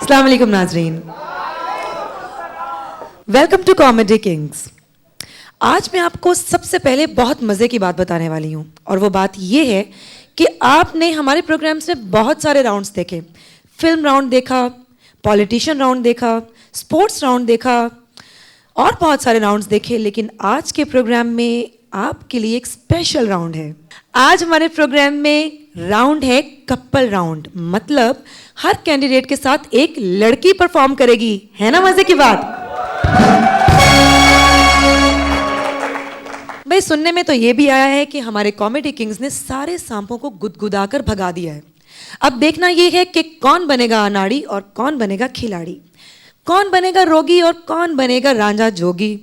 अस्सलाम वालेकुम नाज़रीन, वेलकम टू कॉमेडी किंग्स। आज मैं आपको सबसे पहले बहुत मज़े की बात बताने वाली हूँ और वो बात ये है कि आपने हमारे प्रोग्राम्स में बहुत सारे राउंड्स देखे। फिल्म राउंड देखा, पॉलिटिशियन राउंड देखा, स्पोर्ट्स राउंड देखा और बहुत सारे राउंड्स देखे, लेकिन आज के प्रोग्राम में आपके लिए एक स्पेशल राउंड है। आज हमारे प्रोग्राम में राउंड है कपल राउंड, मतलब हर कैंडिडेट के साथ एक लड़की परफॉर्म करेगी। है ना मजे की बात? भाई सुनने में तो ये भी आया है कि हमारे कॉमेडी किंग्स ने सारे सांपों को गुदगुदाकर भगा दिया है। अब देखना ये है कि कौन बनेगा अनाड़ी और कौन बनेगा खिलाड़ी, कौन बनेगा रोगी और कौन बनेगा रांझा जोगी।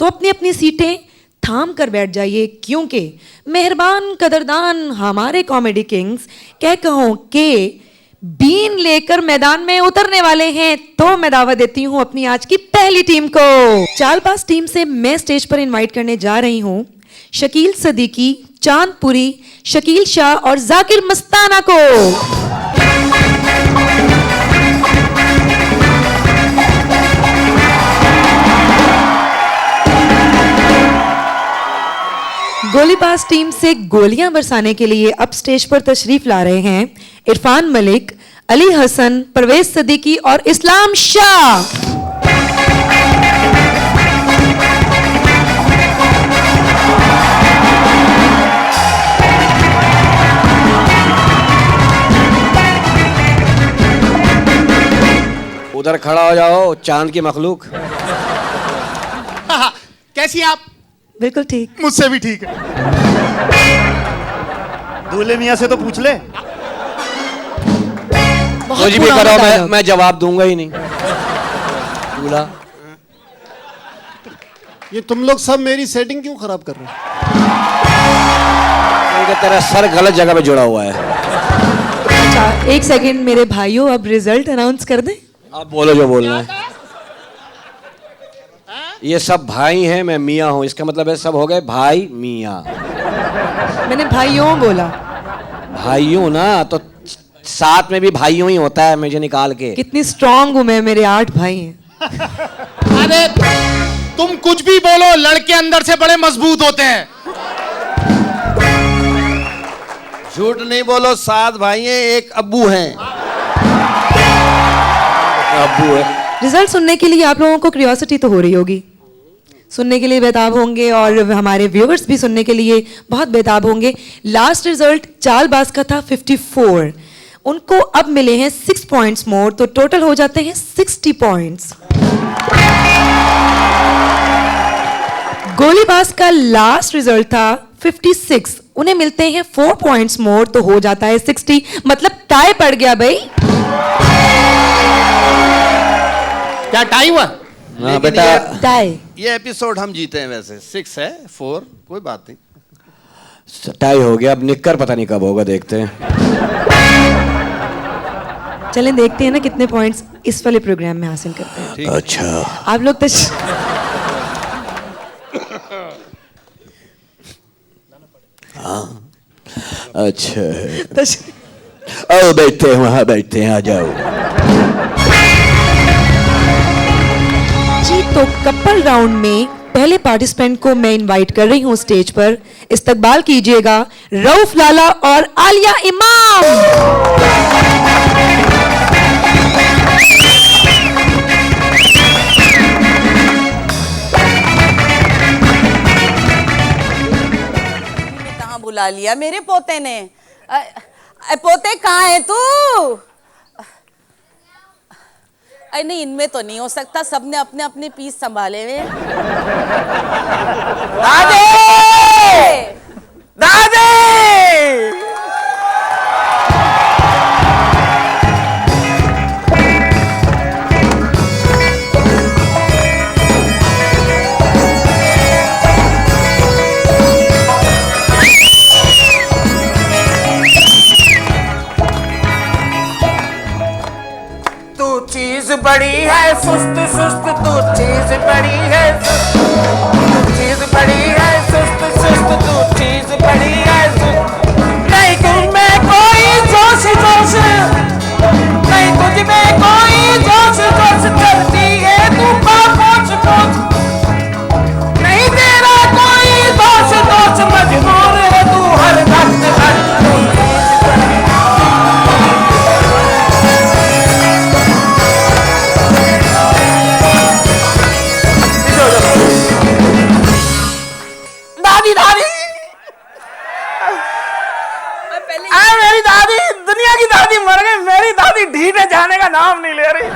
तो अपनी अपनी सीटें थाम कर बैठ जाइए, क्योंकि मेहरबान कदरदान हमारे कॉमेडी किंग्स कह कहूँ कि बीन लेकर मैदान में उतरने वाले हैं। तो मैं दावत देती हूँ अपनी आज की पहली टीम को। चालबाज टीम से मैं स्टेज पर इनवाइट करने जा रही हूँ शकील सदीकी, चांदपुरी, शकील शाह और जाकिर मस्ताना को। गोलीबाज टीम से गोलियां बरसाने के लिए अब स्टेज पर तशरीफ ला रहे हैं इरफान मलिक, अली हसन, परवेज सदीकी और इस्लाम शाह। उधर खड़ा हो जाओ चांद की मखलूक। कैसी हैं आप? बिल्कुल ठीक, मुझसे भी ठीक है। दूल्हे मियां से तो पूछ ले। कुछ भी करो, मैं जवाब दूंगा ही नहीं। दूल्हा, ये तुम लोग सब मेरी सेटिंग क्यों खराब कर रहे हो? क्योंकि तेरा सर गलत जगह पे जुड़ा हुआ है। अच्छा एक सेकंड मेरे भाइयों, अब रिजल्ट अनाउंस कर दें। आप बोलो जो बोलना है। ये सब भाई हैं, मैं मियाँ हूँ, इसका मतलब है सब हो गए भाई मियाँ। मैंने भाइयों बोला। भाइयों ना तो साथ में भी भाइयों ही होता है, मुझे निकाल के। कितनी स्ट्रांग हूं मैं, मेरे 8 भाई हैं। अरे तुम कुछ भी बोलो, लड़के अंदर से बड़े मजबूत होते हैं। झूठ नहीं बोलो, 7 भाई हैं, एक अब्बू हैं। अब्बू है। रिजल्ट सुनने के लिए आप लोगों को क्यूरियोसिटी तो हो रही होगी, सुनने के लिए बेताब होंगे और हमारे व्यूअर्स भी सुनने के लिए बहुत बेताब होंगे। लास्ट रिजल्ट चालबाज का था 54, उनको अब मिले हैं 6 पॉइंट्स मोर, तो टोटल हो जाते हैं 60 पॉइंट्स। गोलीबाज का लास्ट रिजल्ट था 56, उन्हें मिलते हैं 4 पॉइंट्स मोर, तो हो जाता है 60, मतलब टाई पड़ गया भाई। क्या टाई हुआ? हाँ बेटा, टाई। ये एपिसोड हम जीते हैं, वैसे 6 है 4, कोई बात नहीं। टाई हो गया, अब निक्कर पता नहीं कब होगा, देखते हैं। चलें देखते हैं ना कितने पॉइंट्स इस वाले प्रोग्राम में हासिल करते हैं। अच्छा आप लोग तो हाँ अच्छा आओ बैठते हैं, वहां बैठते हैं, आ जाओ जी। तो कपल राउंड में पहले पार्टिसिपेंट को मैं इनवाइट कर रही हूं स्टेज पर। इस्तकबाल कीजिएगा रऊफ लाला और आलिया इमाम। कहाँ बुला लिया मेरे पोते ने? पोते कहाँ है तू? अरे नहीं, इनमें तो नहीं हो सकता, सबने अपने अपने पीस संभाले हुए। दादी! दादी! बड़ी है सुस्त सुस्त, तू चीज बड़ी है सुस्त, तू चीज बड़ी है सुस्त सुस्त, तू चीज बड़ी है सुस्त। नहीं तुझ में कोई जोश जोश, नहीं तुझ में कोई जोश नाम नहीं ले रही।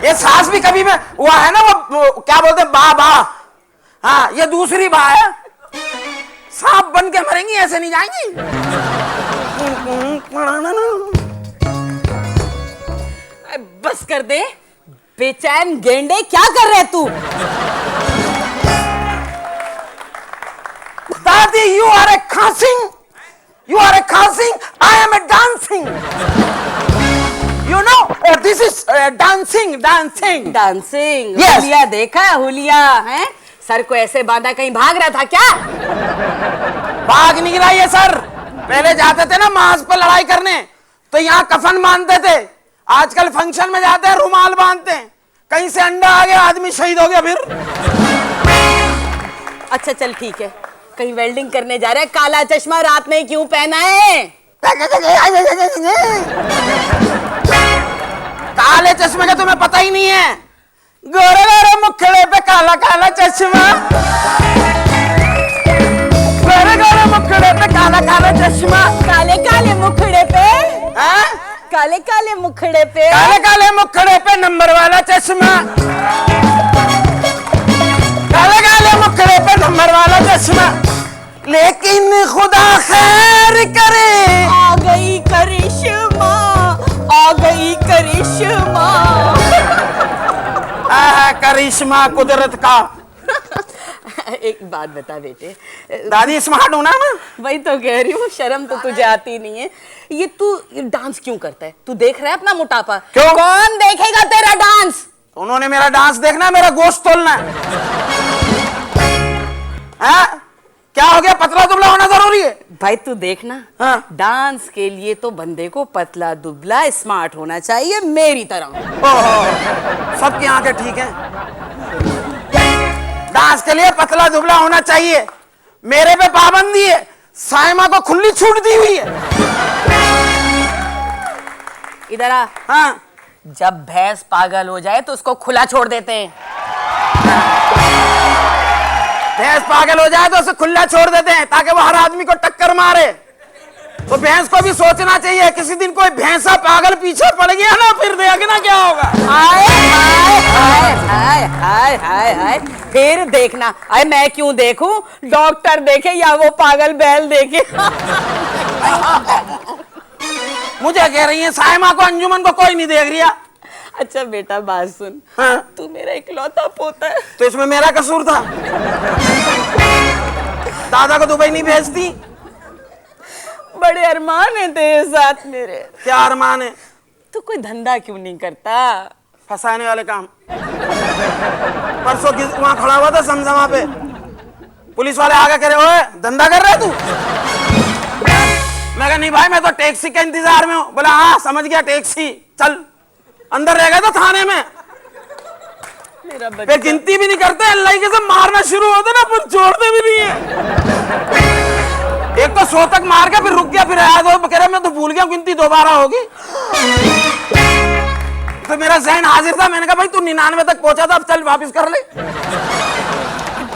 ये सास भी कभी में हुआ है ना, वो क्या बोलते बा बा, हाँ ये दूसरी बा है। सांप बन के मरेंगी, ऐसे नहीं जाएंगी। बस कर दे बेचैन गेंडे, क्या कर रहे तू? दादी यू आर ए खासिंग, you are a cursing, I am a dancing. You know, this is dancing. Dancing. Yes. हुलिया देखा है? हुलिया है, सर को ऐसे बांधा, कहीं भाग रहा था क्या? भाग नहीं रहा ये सर। पहले जाते थे ना मांस पर लड़ाई करने, तो यहाँ कफन बांधते थे। आजकल फंक्शन में जाते हैं रुमाल बांधते हैं। कहीं से अंडा आ गया, आदमी शहीद हो गया फिर। अच्छा चल ठीक है, कहीं वेल्डिंग करने जा रहा है, काला चश्मा रात में क्यों पहना है? काले चश्मे का तुम्हें पता ही नहीं है। गोरे गोरे मुखड़े पे काला काला चश्मा, गोरे गोरे मुखड़े पे काला काला चश्मा। काले काले मुखड़े पे, हाँ? काले काले मुखड़े पे, काले काले मुखड़े पे नंबर वाला चश्मा, काले काले मुखड़े पे नंबर वाला चश्मा। लेकिन खुदा खैर करे, आ गई करिश्मा, आ गई करिश्मा। करिश्मा कुदरत का। एक बात बता बेटे, दादी स्मार्ट हूं ना मैं? वही तो कह रही हूँ, शर्म तो तुझे आती नहीं है। ये तू डांस क्यों करता है? तू देख रहा है अपना मोटापा? क्यों? कौन देखेगा तेरा डांस? उन्होंने मेरा डांस देखना, मेरा गोश्त तोलना है। क्या हो गया, पतला दुबला होना जरूरी है? भाई तू देखना, हाँ। डांस के लिए तो बंदे को पतला दुबला स्मार्ट होना चाहिए, मेरी तरह। ओहो, सबकी आंखें ठीक हैं। डांस के लिए पतला दुबला होना चाहिए, मेरे पे पाबंदी है। साइमा को खुली छूट दी हुई है। इधर आ। हाँ, जब भैंस पागल हो जाए तो उसको खुला छोड़ देते हैं। भैंस पागल हो जाए तो उसे खुला छोड़ देते हैं, ताकि वो हर आदमी को टक्कर मारे। तो भैंस को भी सोचना चाहिए, किसी दिन कोई भैंसा पागल पीछे पड़ गया ना, फिर देखना क्या होगा। हाय हाय हाय हाय हाय हाय हाय, फिर देखना। अरे मैं क्यों देखूं? डॉक्टर देखे या वो पागल बैल देखे। मुझे कह रही है साइमा को, अंजुमन को कोई नहीं देख रिया। अच्छा बेटा बात सुन, हाँ? तू मेरा इकलौता पोता है। तो इसमें मेरा कसूर था? दादा को दुबई नहीं भेजती? बड़े अरमान है तेरे साथ मेरे। क्या अरमान है? तू कोई धंधा क्यों नहीं करता? फंसाने वाले काम। परसों वहां खड़ा हुआ था समझमा पे, पुलिस वाले आगे करे, ओए धंधा कर रहा है तू? मैं कहा नहीं भाई, मैं तो टैक्सी के इंतजार में हूँ। बोला हाँ समझ गया, टैक्सी चल। अंदर रह गया था थाने में। मेरा फिर गिनती भी नहीं करते, अल्लाह के सब मारना शुरू होते ना, फिर छोड़ते भी नहीं है। एक तो 100 तक मार के फिर रुक गया, फिर याद हो कह रहा मैं तो भूल गया, गिनती दोबारा होगी। तो मेरा जहन हाजिर था, मैंने कहा भाई तू 99 तक पहुंचा था, अब चल वापस कर ले।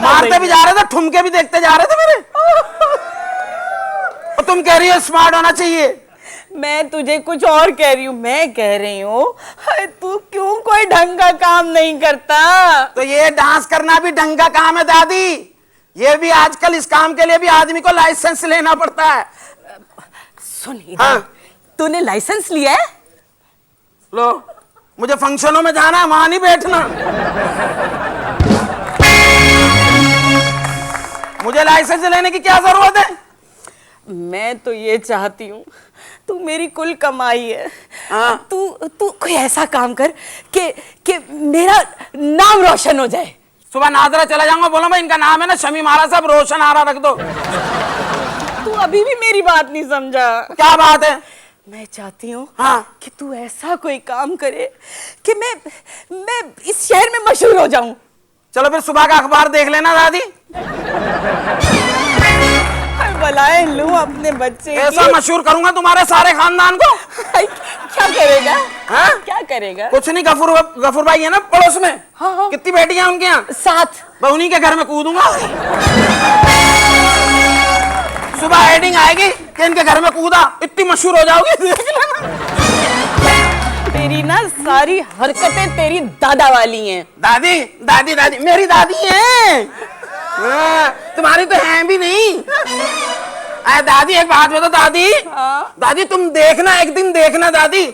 मारते भी जा रहे थे, ठुमके भी देखते जा रहे थे मेरे। और तुम कह रही हो स्मार्ट होना चाहिए। मैं तुझे कुछ और कह रही हूँ। मैं कह रही हूँ तू क्यों कोई ढंग का काम नहीं करता? तो ये डांस करना भी ढंग का काम है दादी। ये भी आजकल इस काम के लिए भी आदमी को लाइसेंस लेना पड़ता है। सुन इधर, हाँ? तूने लाइसेंस लिया है? लो, मुझे फंक्शनों में जाना है, वहां नहीं बैठना। मुझे लाइसेंस लेने की क्या जरूरत है? मैं तो ये चाहती हूँ, तू मेरी कुल कमाई है। हाँ? तू तू कोई ऐसा काम कर कि मेरा नाम रोशन हो जाए। सुबह नादरा चला जाऊंगा, बोलो भाई इनका नाम है ना शमीम आरा साहब, रोशन आरा रख दो। तू अभी भी मेरी बात नहीं समझा। क्या बात है? मैं चाहती हूँ हाँ? कि तू ऐसा कोई काम करे कि मैं इस शहर में मशहूर हो जाऊं। चलो फिर सुबह का अखबार देख लेना दादी। बुलाए लूं अपने बच्चे ऐसा की। मशहूर करूंगा तुम्हारे सारे खानदान को। क्या करेगा? हाँ? क्या करेगा? कुछ नहीं, गफूर भाई है ना पड़ोस में। हाँ, हाँ। कितनी बेटियां हैं उनके यहाँ? 7। मैं उन्हीं के घर में कूदूंगा। सुबह हेडिंग आएगी कि इनके घर में कूदा, इतनी मशहूर हो जाओगी, देख लेना। तेरी ना सारी हरकतें तेरी दादा वाली हैं। दादी दादी दादी मेरी दादी है, तुम्हारी तो है भी नहीं। अरे दादी एक बात बता दादी, दादी तुम देखना, एक दिन देखना दादी।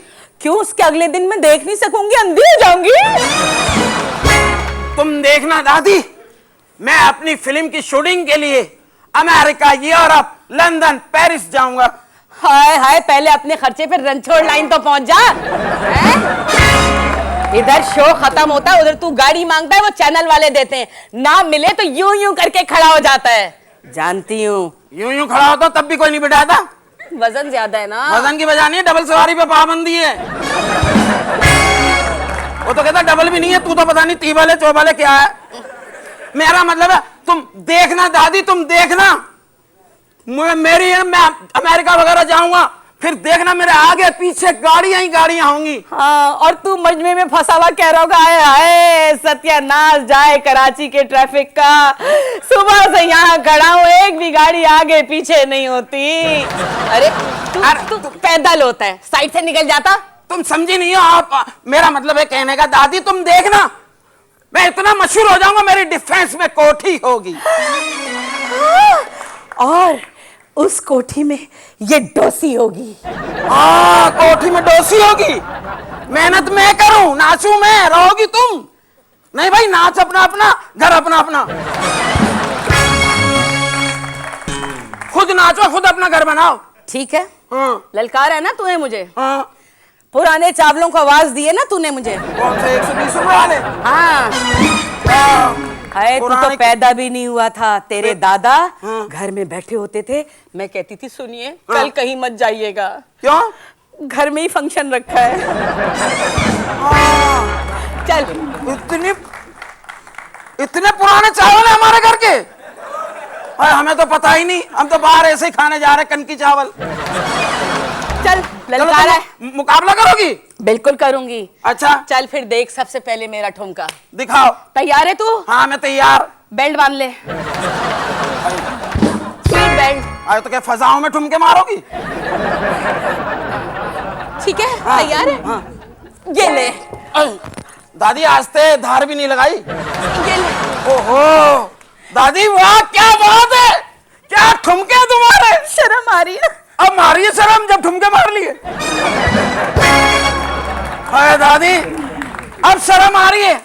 क्यों, उसके अगले दिन मैं देख नहीं सकूंगी, अंधी हो जाऊंगी। तुम देखना दादी, मैं अपनी फिल्म की शूटिंग के लिए अमेरिका, यूरोप, लंदन, पेरिस जाऊंगा। हाय हाय, पहले अपने खर्चे पे रणछोड़ लाइन तो पहुंच जा। हैं? इधर शो खत्म होता है, उधर तू गाड़ी मांगता है, वो चैनल वाले देते हैं, ना मिले तो यूं यूं करके खड़ा हो जाता है। जानती हूँ, यूं यूं खड़ा होता तब भी कोई नहीं बिठाता। वजन ज्यादा है ना। वजन की वजह नहीं है, डबल सवारी पे पाबंदी है। वो तो कहता डबल भी नहीं है, तू तो पता नहीं तीवाले चौबाले क्या है। मेरा मतलब है तुम देखना दादी, तुम देखना, मैं अमेरिका वगैरह जाऊंगा, फिर देखना मेरे आगे पीछे गाड़ियां ही गाड़ियां होंगी। हाँ, और तू मजमे में फंसा हुआ कह रहा होगा, हाय हाय सत्यानाश जाए कराची के ट्रैफिक का, सुबह से यहाँ खड़ा हूँ, एक भी गाड़ी आगे पीछे नहीं होती। अरे तू पैदल होता है, साइड से निकल जाता। तुम समझी नहीं हो आप, मेरा मतलब है कहने का दादी तुम देखना, मैं इतना मशहूर हो जाऊंगा, मेरी डिफेंस में कोठी होगी। और उस कोठी में ये डोसी होगी। हाँ, कोठी में डोसी होगी। मेहनत मैं करूं, नाचूं मैं, रहोगी तुम। नहीं भाई, नाच अपना अपना, घर अपना अपना। खुद नाचो, खुद अपना घर बनाओ। ठीक है, हाँ ललकार है ना तूने मुझे। हाँ। पुराने चावलों को आवाज दिए ना तूने मुझे। कौन से 120 रुपए वाले? हाँ, अरे तू तो पैदा भी नहीं हुआ था, तेरे दादा घर में बैठे होते थे, मैं कहती थी सुनिए कल कहीं मत जाइएगा। क्यों? घर में ही फंक्शन रखा है। चल। इतने पुराने चावल है हमारे घर के? अरे हमें तो पता ही नहीं, हम तो बाहर ऐसे ही खाने जा रहे कनकी चावल। चल, ललकार है। मुकाबला करोगी? बिल्कुल करूंगी। अच्छा चल फिर देख, सबसे पहले मेरा ठुमका। दिखाओ। तैयार है तू? हाँ मैं तैयार। बेल्ट बांध ले, सीट बेल्ट। अरे तो क्या फजाओं में ठुमके मारोगी? ठीक है, हाँ, तैयार है? हाँ। ये ले। दादी आस्ते, धार भी नहीं लगाई। ये ले। ओहो दादी वाह, क्या बात है, क्या ठुमके तुम्हारे। शर्म आ रही है? अब मारिए शर्म जब ठुमके मार लिए। हाय दादी, अब शर्म आ रही है?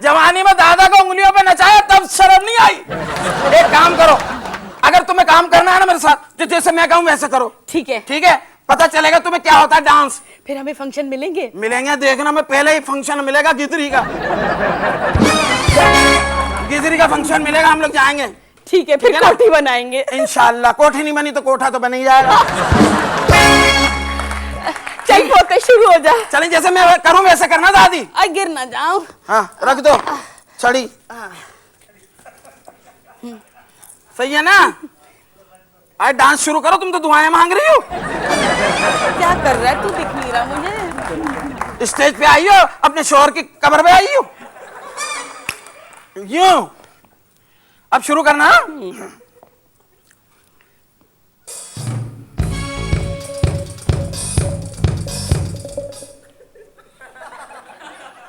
जवानी में दादा को उंगलियों पे नचाया तब शर्म नहीं आई। एक काम करो, अगर तुम्हें काम करना है ना मेरे साथ, तो जैसे मैं कहूं वैसे करो। ठीक है। ठीक है, पता चलेगा तुम्हें क्या होता है डांस। फिर हमें फंक्शन मिलेंगे? मिलेंगे, देखना मैं पहले ही फंक्शन मिलेगा गिदरी का। गिदरी का फंक्शन मिलेगा, हम लोग जाएंगे। ठीक है, फिर कोठी बनाएंगे इंशाल्लाह। कोठी नहीं बनी तो कोठा तो बन ही जाएगा। चल पोते शुरू हो जा। चलें, जैसे मैं करूं वैसे करना दादी। गिर ना जाओ। हाँ रख दो छड़ी। सही है ना? अरे डांस शुरू करो, तुम तो दुआएं मांग रही हो। क्या कर रहा है तू, दिख नहीं रहा मुझे। स्टेज पे आई हो, अपने शोहर की कब्र पे आई हो। यूं अब शुरू करना।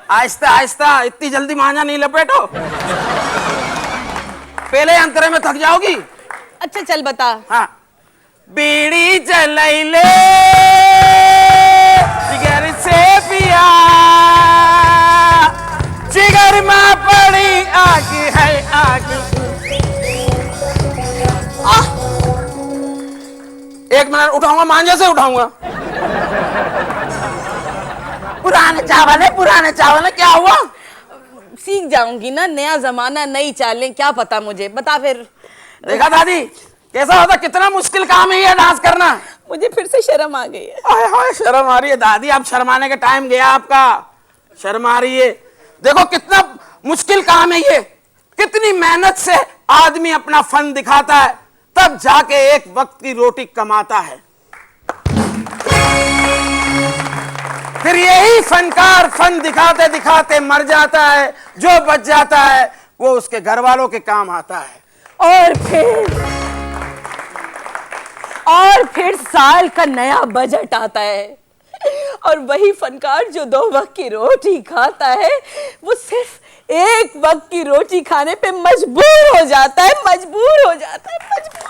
आहिस्ता आहिस्ता, इतनी जल्दी मांझा नहीं लपेटो, पहले अंतरे में थक जाओगी। अच्छा चल बता। हाँ, बीड़ी जलैले जिगर से पिया, जिगर में पड़ी आग है आग। एक मिनट, उठाऊंगा मांझे से उठाऊंगा। पुराने चावल है, क्या हुआ? सीख जाऊंगी ना, नया जमाना नई चालें, क्या पता मुझे, बता फिर। देखा दादी कैसा होता, कितना मुश्किल काम है ये डांस करना। मुझे फिर से शर्म आ गई है। हाय हाय शर्म आ रही है दादी, अब शर्माने का टाइम गया आपका, शर्म आ रही है। देखो कितना मुश्किल काम है ये, कितनी मेहनत से आदमी अपना फन दिखाता है, तब जाके एक वक्त की रोटी कमाता है। फिर यही फनकार फन दिखाते दिखाते मर जाता है, जो बच जाता है वो उसके घर वालों के काम आता है। और और फिर साल का नया बजट आता है और वही फनकार जो 2 वक्त की रोटी खाता है वो सिर्फ 1 वक्त की रोटी खाने पे मजबूर हो जाता है, मजबूर हो जाता है, मजबूर।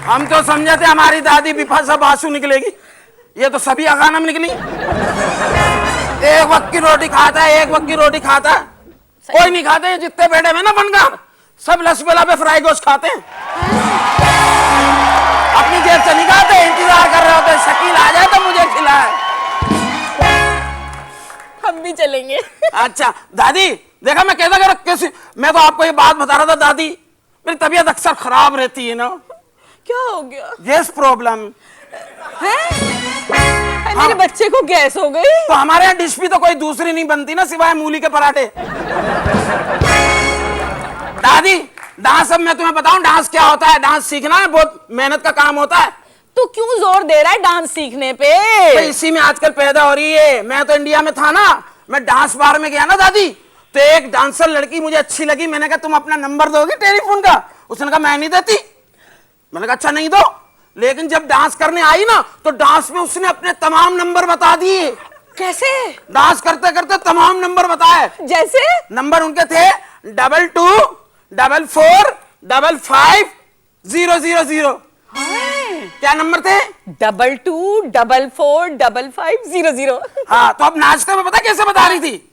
हम तो समझे थे हमारी दादी बिफासा बासु निकलेगी, ये तो सभी अगानम निकली। 1 वक्त की रोटी खाता है, 1 वक्त की रोटी खाता है। कोई नहीं खाते, ये जितने बैठे हुए ना बनकर सब लसबेला पे फ्राई गोश्त खाते हैं। अपनी जेब से नहीं खाते, इंतजार कर रहे होते शकील आ जाए तो मुझे खिलाए। हम भी चलेंगे। अच्छा दादी, देखा मैं कहता कर कैसे, मैं तो आपको ये बात बता रहा था दादी, मेरी तबीयत अक्सर खराब रहती है ना। क्या हो गया? गैस प्रॉब्लम है? मेरे बच्चे को गैस हो गई। तो हमारे यहाँ डिश भी तो कोई दूसरी नहीं बनती ना सिवाय मूली के पराठे। दादी डांस, अब मैं तुम्हें बताऊं डांस क्या होता है। डांस सीखना है, बहुत मेहनत का काम होता है। तू क्यों जोर दे रहा है डांस सीखने पे? तो इसी में आजकल पैदा हो रही है। मैं तो इंडिया में था ना, मैं डांस बार में गया ना दादी, तो एक डांसर लड़की मुझे अच्छी लगी। मैंने कहा तुम अपना नंबर दोगे टेलीफोन का? उसने कहा मैं नहीं देती। मैंने कहा अच्छा नहीं दो। लेकिन जब डांस करने आई ना तो डांस में उसने अपने तमाम नंबर बता दिए। कैसे? डांस करते करते तमाम नंबर बताए। जैसे? नंबर उनके थे 2244550000। क्या नंबर थे? 22445500। हाँ, तो अब नाचते हुए पता कैसे बता रही थी?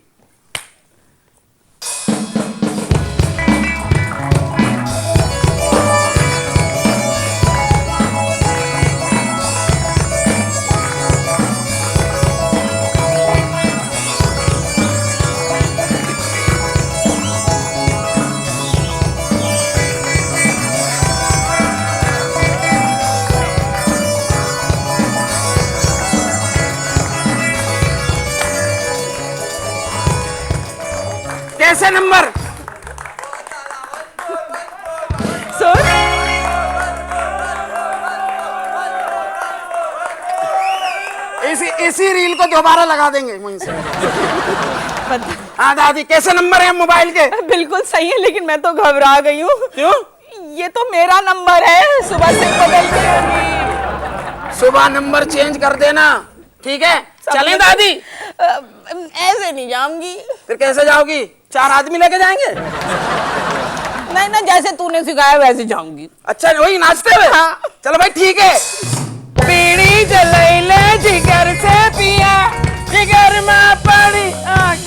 कैसे नंबर? सुन, इसी रील को दोबारा लगा देंगे वहीं से। हाँ दादी, कैसे नंबर है मोबाइल के? बिल्कुल सही है, लेकिन मैं तो घबरा गई हूँ। क्यों? ये तो मेरा नंबर है, सुबह से बदल गई होगी। सुबह नंबर चेंज कर देना, ठीक है? चलें दादी? ऐसे नहीं जाऊंगी। फिर कैसे जाओगी? 4 आदमी लेके जाएंगे? नहीं ना, जैसे तूने सिखाया वैसे जाऊंगी। अच्छा वही नाचते हुए? हाँ। चलो भाई ठीक है। बीड़ी जलैले जिगर से पिया, जिगर में पड़ी आग।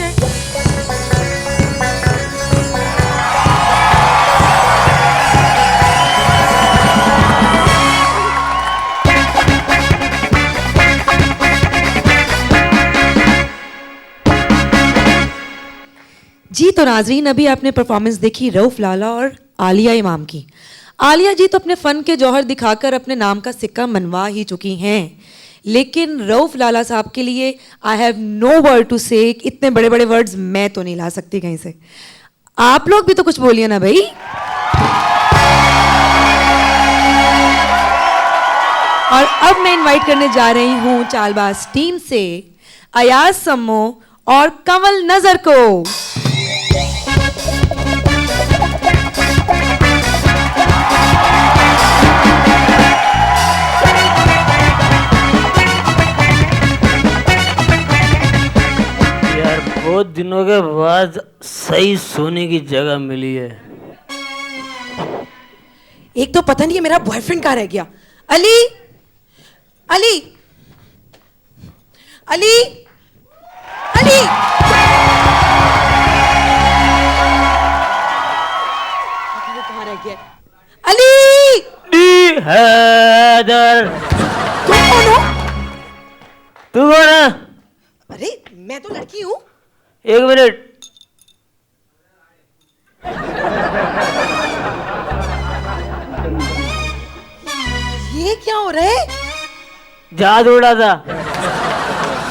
जी तो नाजरीन, अभी आपने परफॉर्मेंस देखी रऊफ लाला और आलिया इमाम की। आलिया जी तो अपने फ़न के जौहर दिखाकर अपने नाम का सिक्का मनवा ही चुकी हैं, लेकिन रऊफ लाला साहब के लिए I have no word to say. इतने बड़े बड़े वर्ड्स मैं तो नहीं ला सकती कहीं से। आप लोग भी तो कुछ बोलिए ना भाई। और अब मैं इनवाइट करने जा रही हूँ चालबाज टीम से अयाज सम्मो और कंवल नजर को। बहुत दिनों के बाद सही सोने की जगह मिली है। एक तो पता नहीं है मेरा बॉयफ्रेंड कहाँ रह गया। अली, अली, अली, अली। वो कहाँ रह गया? अली, हैदर, तुम कौन हो? तू कौन है? अरे मैं तो लड़की हूँ। 1 मिनट। ये क्या हो रहा है? जहाज उड़ा था।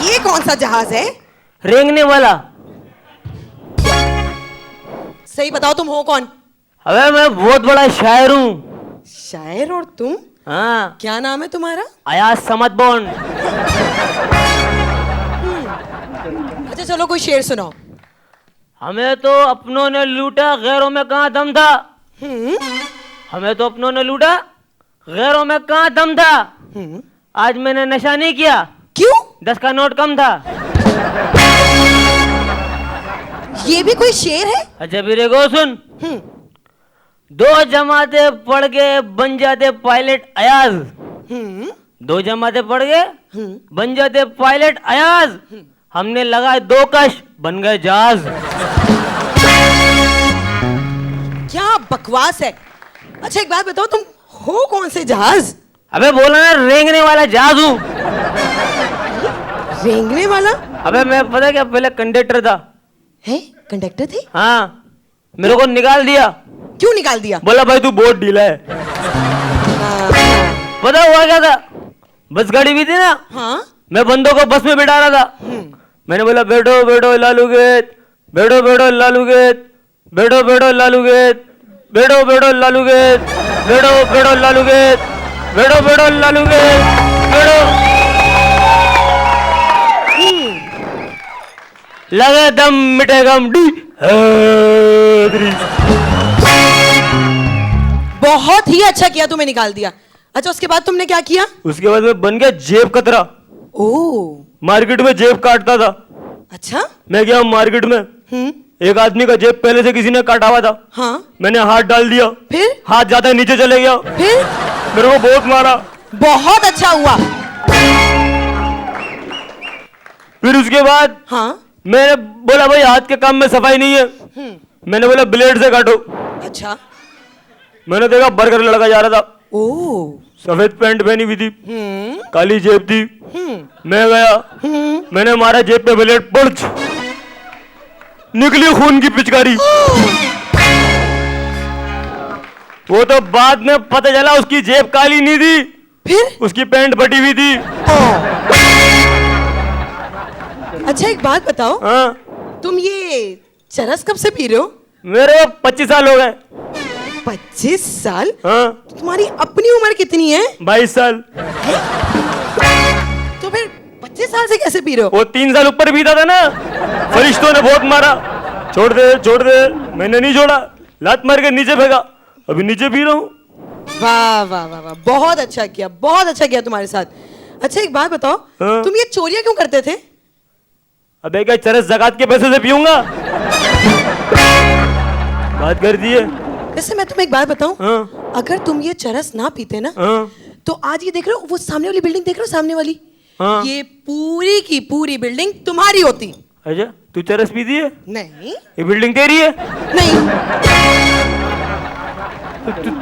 ये कौन सा जहाज है? रेंगने वाला। सही बताओ तुम हो कौन? अबे मैं बहुत बड़ा शायर हूँ। शायर? और तुम? हाँ, क्या नाम है तुम्हारा? अयाज समत बॉन्ड। अच्छा चलो कोई शेर सुनाओ। हमें तो अपनों ने लूटा, गैरों में कहाँ दम था। हमें तो अपनों ने लूटा, गैरों में कहाँ दम था। आज मैंने नशा नहीं किया। क्यों? 10 का नोट कम था। ये भी कोई शेर है? अच्छा मेरे को सुन। 2 जमाते पढ़ के बन जाते पायलट अयाज। 2 जमाते पढ़ के बन जाते पायलट अयाज। हमने लगाए 2 कश, बन गए जहाज। क्या बकवास है। अच्छा एक बात बताओ, तुम हो कौन से जहाज? अबे बोला ना, रेंगने वाला जहाज हूँ। रेंगने वाला? अबे मैं पता क्या, पहले कंडक्टर था। है? कंडक्टर थे? हाँ, मेरे को निकाल दिया। क्यों निकाल दिया? बोला भाई तू बहुत ढीला है। पता हुआ क्या था, बस गाड़ी भी थी ना। हाँ। मैं बंदों को बस में बिठा रहा था। मैंने बोला बैठो बैठो लालू गेट, बैठो बैठो लालू गेट, बैठो बैठो लालू गेट, बैठो बैठो लालू गेट, बैठो बैठो लालू गेट, बैठो बैठो लालू गेट, बैठो। लगे दम मिटे गम डी। बहुत ही अच्छा किया, तुम्हें निकाल दिया। अच्छा उसके बाद तुमने क्या किया? उसके बाद मैं बन गया जेब कतरा। ओह, मार्केट में जेब काटता था। अच्छा। मैं गया मार्केट में, एक आदमी का जेब पहले से किसी ने काटा हुआ था। हाँ। मैंने हाथ डाल दिया। फिर? हाथ जाता ही नीचे चले गया। फिर? मेरे को बहुत मारा। बहुत अच्छा हुआ। फिर उसके बाद हाँ। मैंने बोला भाई हाथ के काम में सफाई नहीं है। मैंने बोला ब्लेड से काटो। अच्छा। मैंने देखा बर्गर लड़का जा रहा था। ओह। सफेद पैंट पहनी हुई थी, काली जेब थी। मैं गया, मैंने मारा जेब पे ब्लेड, पड़च निकली खून की पिचकारी। वो तो बाद में पता चला उसकी जेब काली नहीं थी। फिर? उसकी पैंट फटी हुई थी। अच्छा एक बात बताओ, हाँ, तुम ये चरस कब से पी रहे हो? मेरे 25 साल हो गए। 25 साल? हाँ, तुम्हारी अपनी उम्र कितनी है? 22 साल। तो फिर 25 साल से कैसे पी रहे हो? वो 3 साल ऊपर पीता था ना, फरिश्तों ने बहुत मारा। छोड़ दे छोड़ दे, मैंने नहीं छोड़ा, लात मार के नीचे फेंका, अभी नीचे पी रहा हूँ। वाह वाह वाह वाह, बहुत अच्छा किया, बहुत अच्छा किया तुम्हारे साथ। अच्छा एक बात बताओ, हाँ? तुम ये चोरियां क्यों करते थे? अबे क्या चरस ज़कात के पैसे से पीऊंगा? बात कर दी है। वैसे मैं तुम्हें एक बात बताऊं, हाँ? अगर तुम ये चरस ना पीते ना, हाँ? तो आज ये देख रहे हो, वो सामने वाली बिल्डिंग देख रहे हो, सामने वाली, हाँ? ये पूरी की पूरी बिल्डिंग तुम्हारी होती। अच्छा, तू चरस पीती है? नहीं ये बिल्डिंग तेरी है? नहीं।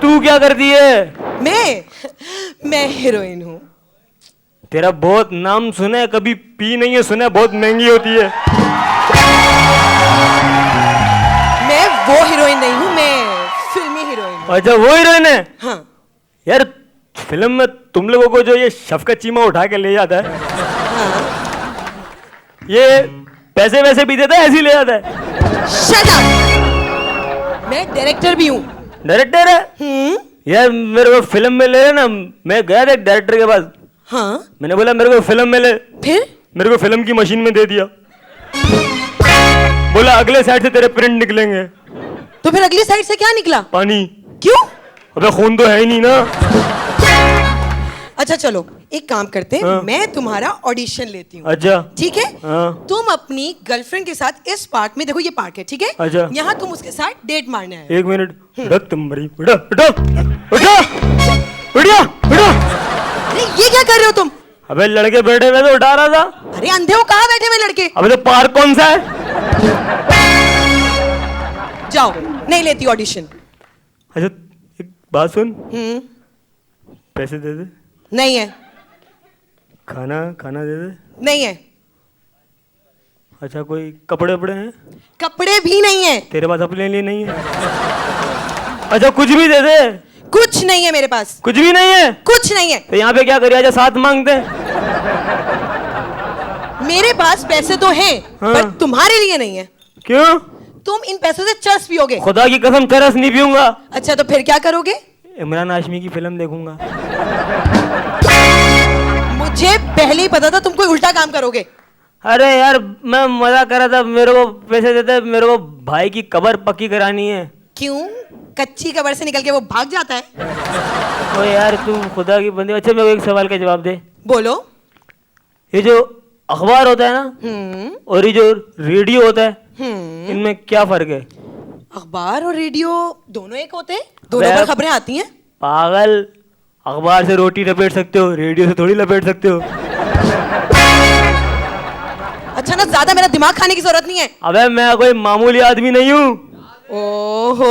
तू क्या करती है? मैं हीरोइन हूँ। तेरा बहुत नाम सुना है, कभी पी नहीं है, सुना है बहुत महंगी होती है। मैं वो हीरोइन नहीं हूँ, मैं फिल्मी हीरोइन हूँ। अच्छा वो हीरोइन है? हाँ। यार फिल्म में तुम लोगों को जो ये शफकत चीमा उठा के ले जाता है, ये पैसे वैसे भी देता है, ऐसे ही ले जाता है? Shut up! मैं डायरेक्टर भी हूँ। डायरेक्टर है? यार मेरे को फिल्म में ले ना, मैं गया था एक डायरेक्टर के पास। हाँ। मैंने बोला मेरे को फिल्म में ले, फिर? मेरे को फिल्म की मशीन में दे दिया। बोला अगले साइड से तेरे प्रिंट निकलेंगे। तो फिर अगली साइड से क्या निकला? पानी। क्यों? अबे खून तो है ही नहीं ना। अच्छा चलो एक काम करते हैं, हाँ। मैं तुम्हारा ऑडिशन लेती हूँ। अच्छा ठीक है? हाँ। तुम अपनी गर्लफ्रेंड के साथ इस पार्क में, देखो ये पार्क है, ठीक है? अच्छा। यहाँ तुम उसके साथ डेट मारने आए हो। 1 मिनट, उठो तुम मरी, उठो उठो उठो उठो उठो। अरे ये क्या कर रहे हो तुम? अबे लड़के बैठे हुए तो उठा रहा था। अरे अंधे हो, कहाँ बैठे हुए लड़के? अबे तो पार्क कौन सा है? जाओ, नहीं लेती ऑडिशन। अच्छा एक बात सुन, पैसे दे दे। नहीं है। खाना खाना दे दे। नहीं है। अच्छा कोई कपड़े वपड़े हैं? कपड़े भी नहीं है। तेरे पास अपने लिए नहीं है? अच्छा कुछ भी दे दे। कुछ नहीं है मेरे पास। कुछ भी नहीं है? कुछ नहीं है। तो यहाँ पे क्या करिए, आजा साथ मांगते हैं। मेरे पास पैसे तो हैं, हाँ। पर तुम्हारे लिए नहीं है। क्यों? तुम इन पैसों से चरस पियोगे। खुदा की कसम चरस नहीं पीऊंगा। अच्छा तो फिर क्या करोगे? इमरान हाशमी की फिल्म देखूंगा। मुझे पहले ही पता था तुम कोई उल्टा काम करोगे। अरे यार मैं मजा कर रहा था, मेरे को पैसे देते, मेरे को भाई की कब्र पक्की करानी है। क्यों? कच्ची कबर से निकल के वो भाग जाता है? ओ यार तुम खुदा की बंदी। अच्छा मेरे को एक सवाल का जवाब दे। बोलो। ये जो अखबार होता है ना और ये जो रेडियो होता है, इनमें क्या फर्क है? अखबार और रेडियो दोनों एक होते हैं, दोनों पर खबरें आती हैं। पागल, अखबार से रोटी लपेट सकते हो, रेडियो से थोड़ी लपेट सकते हो। अच्छा ना, ज्यादा मेरा दिमाग खाने की जरूरत नहीं है। अबे मैं कोई मामूली आदमी नहीं हूँ। ओहो,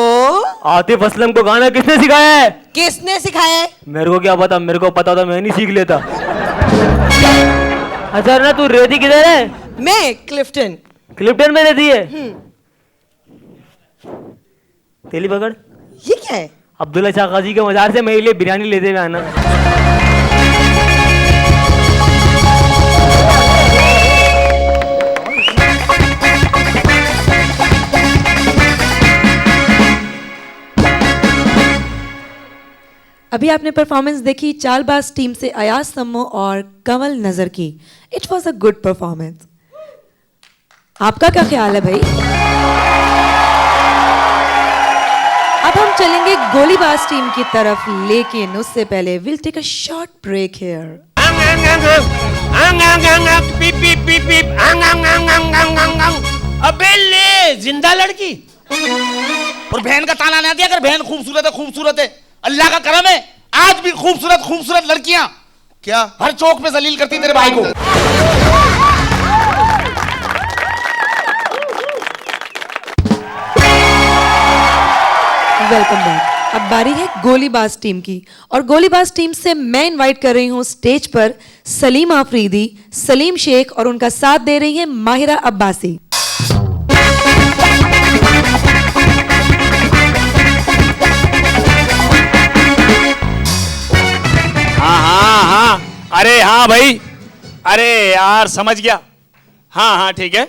आतिफ असलम को गाना किसने सिखाया है? किसने सिखाया है? मेरे को क्या पता, मेरे को पता था मैं नहीं सीख लेता। अच्छा ना, तू रहती किधर है? मैं क्लिफ्टन। क्लिफ्टन में रहती है? तेली पकड़। ये क्या है? अब्दुल्ला शाह गाजी के मजार से मेरे लिए बिरयानी लेते हुए आना। अभी आपने परफॉर्मेंस देखी चालबाज टीम से अयाज सम्मो और कंवल नजर की। It was a good performance. आपका क्या ख्याल है भाई? अब हम चलेंगे गोलीबाज टीम की तरफ, लेकिन उससे पहले will take a short break here. अबे ले, जिंदा लड़की और बहन का ताना ना दिया कर। बहन खूबसूरत है, खूबसूरत है, अल्लाह का करम है। आज भी खूबसूरत खूबसूरत लड़कियां क्या हर चौक पे जलील करती तेरे भाई को। Welcome back. अब बारी है गोलीबाज टीम की, और गोलीबाज टीम से मैं इनवाइट कर रही हूं स्टेज पर सलीम आफरीदी, सलीम शेख, और उनका साथ दे रही है माहिरा अब्बासी। हाँ, अरे हाँ भाई, अरे यार समझ गया। हाँ हाँ ठीक है,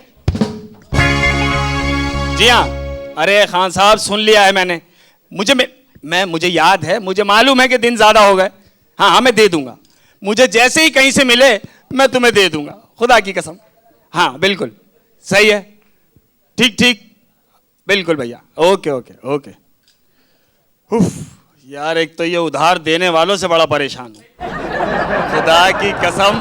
जी हाँ। अरे खान साहब सुन लिया है मैंने। मुझे याद है, मुझे मालूम है कि दिन ज्यादा हो गए। हाँ हाँ मैं दे दूंगा, मुझे जैसे ही कहीं से मिले मैं तुम्हें दे दूंगा, खुदा की कसम। हाँ बिल्कुल सही है, ठीक ठीक, बिल्कुल भैया, ओके ओके ओके। उफ यार, एक तो ये उधार देने वालों से बड़ा परेशान हूं, खुदा की कसम।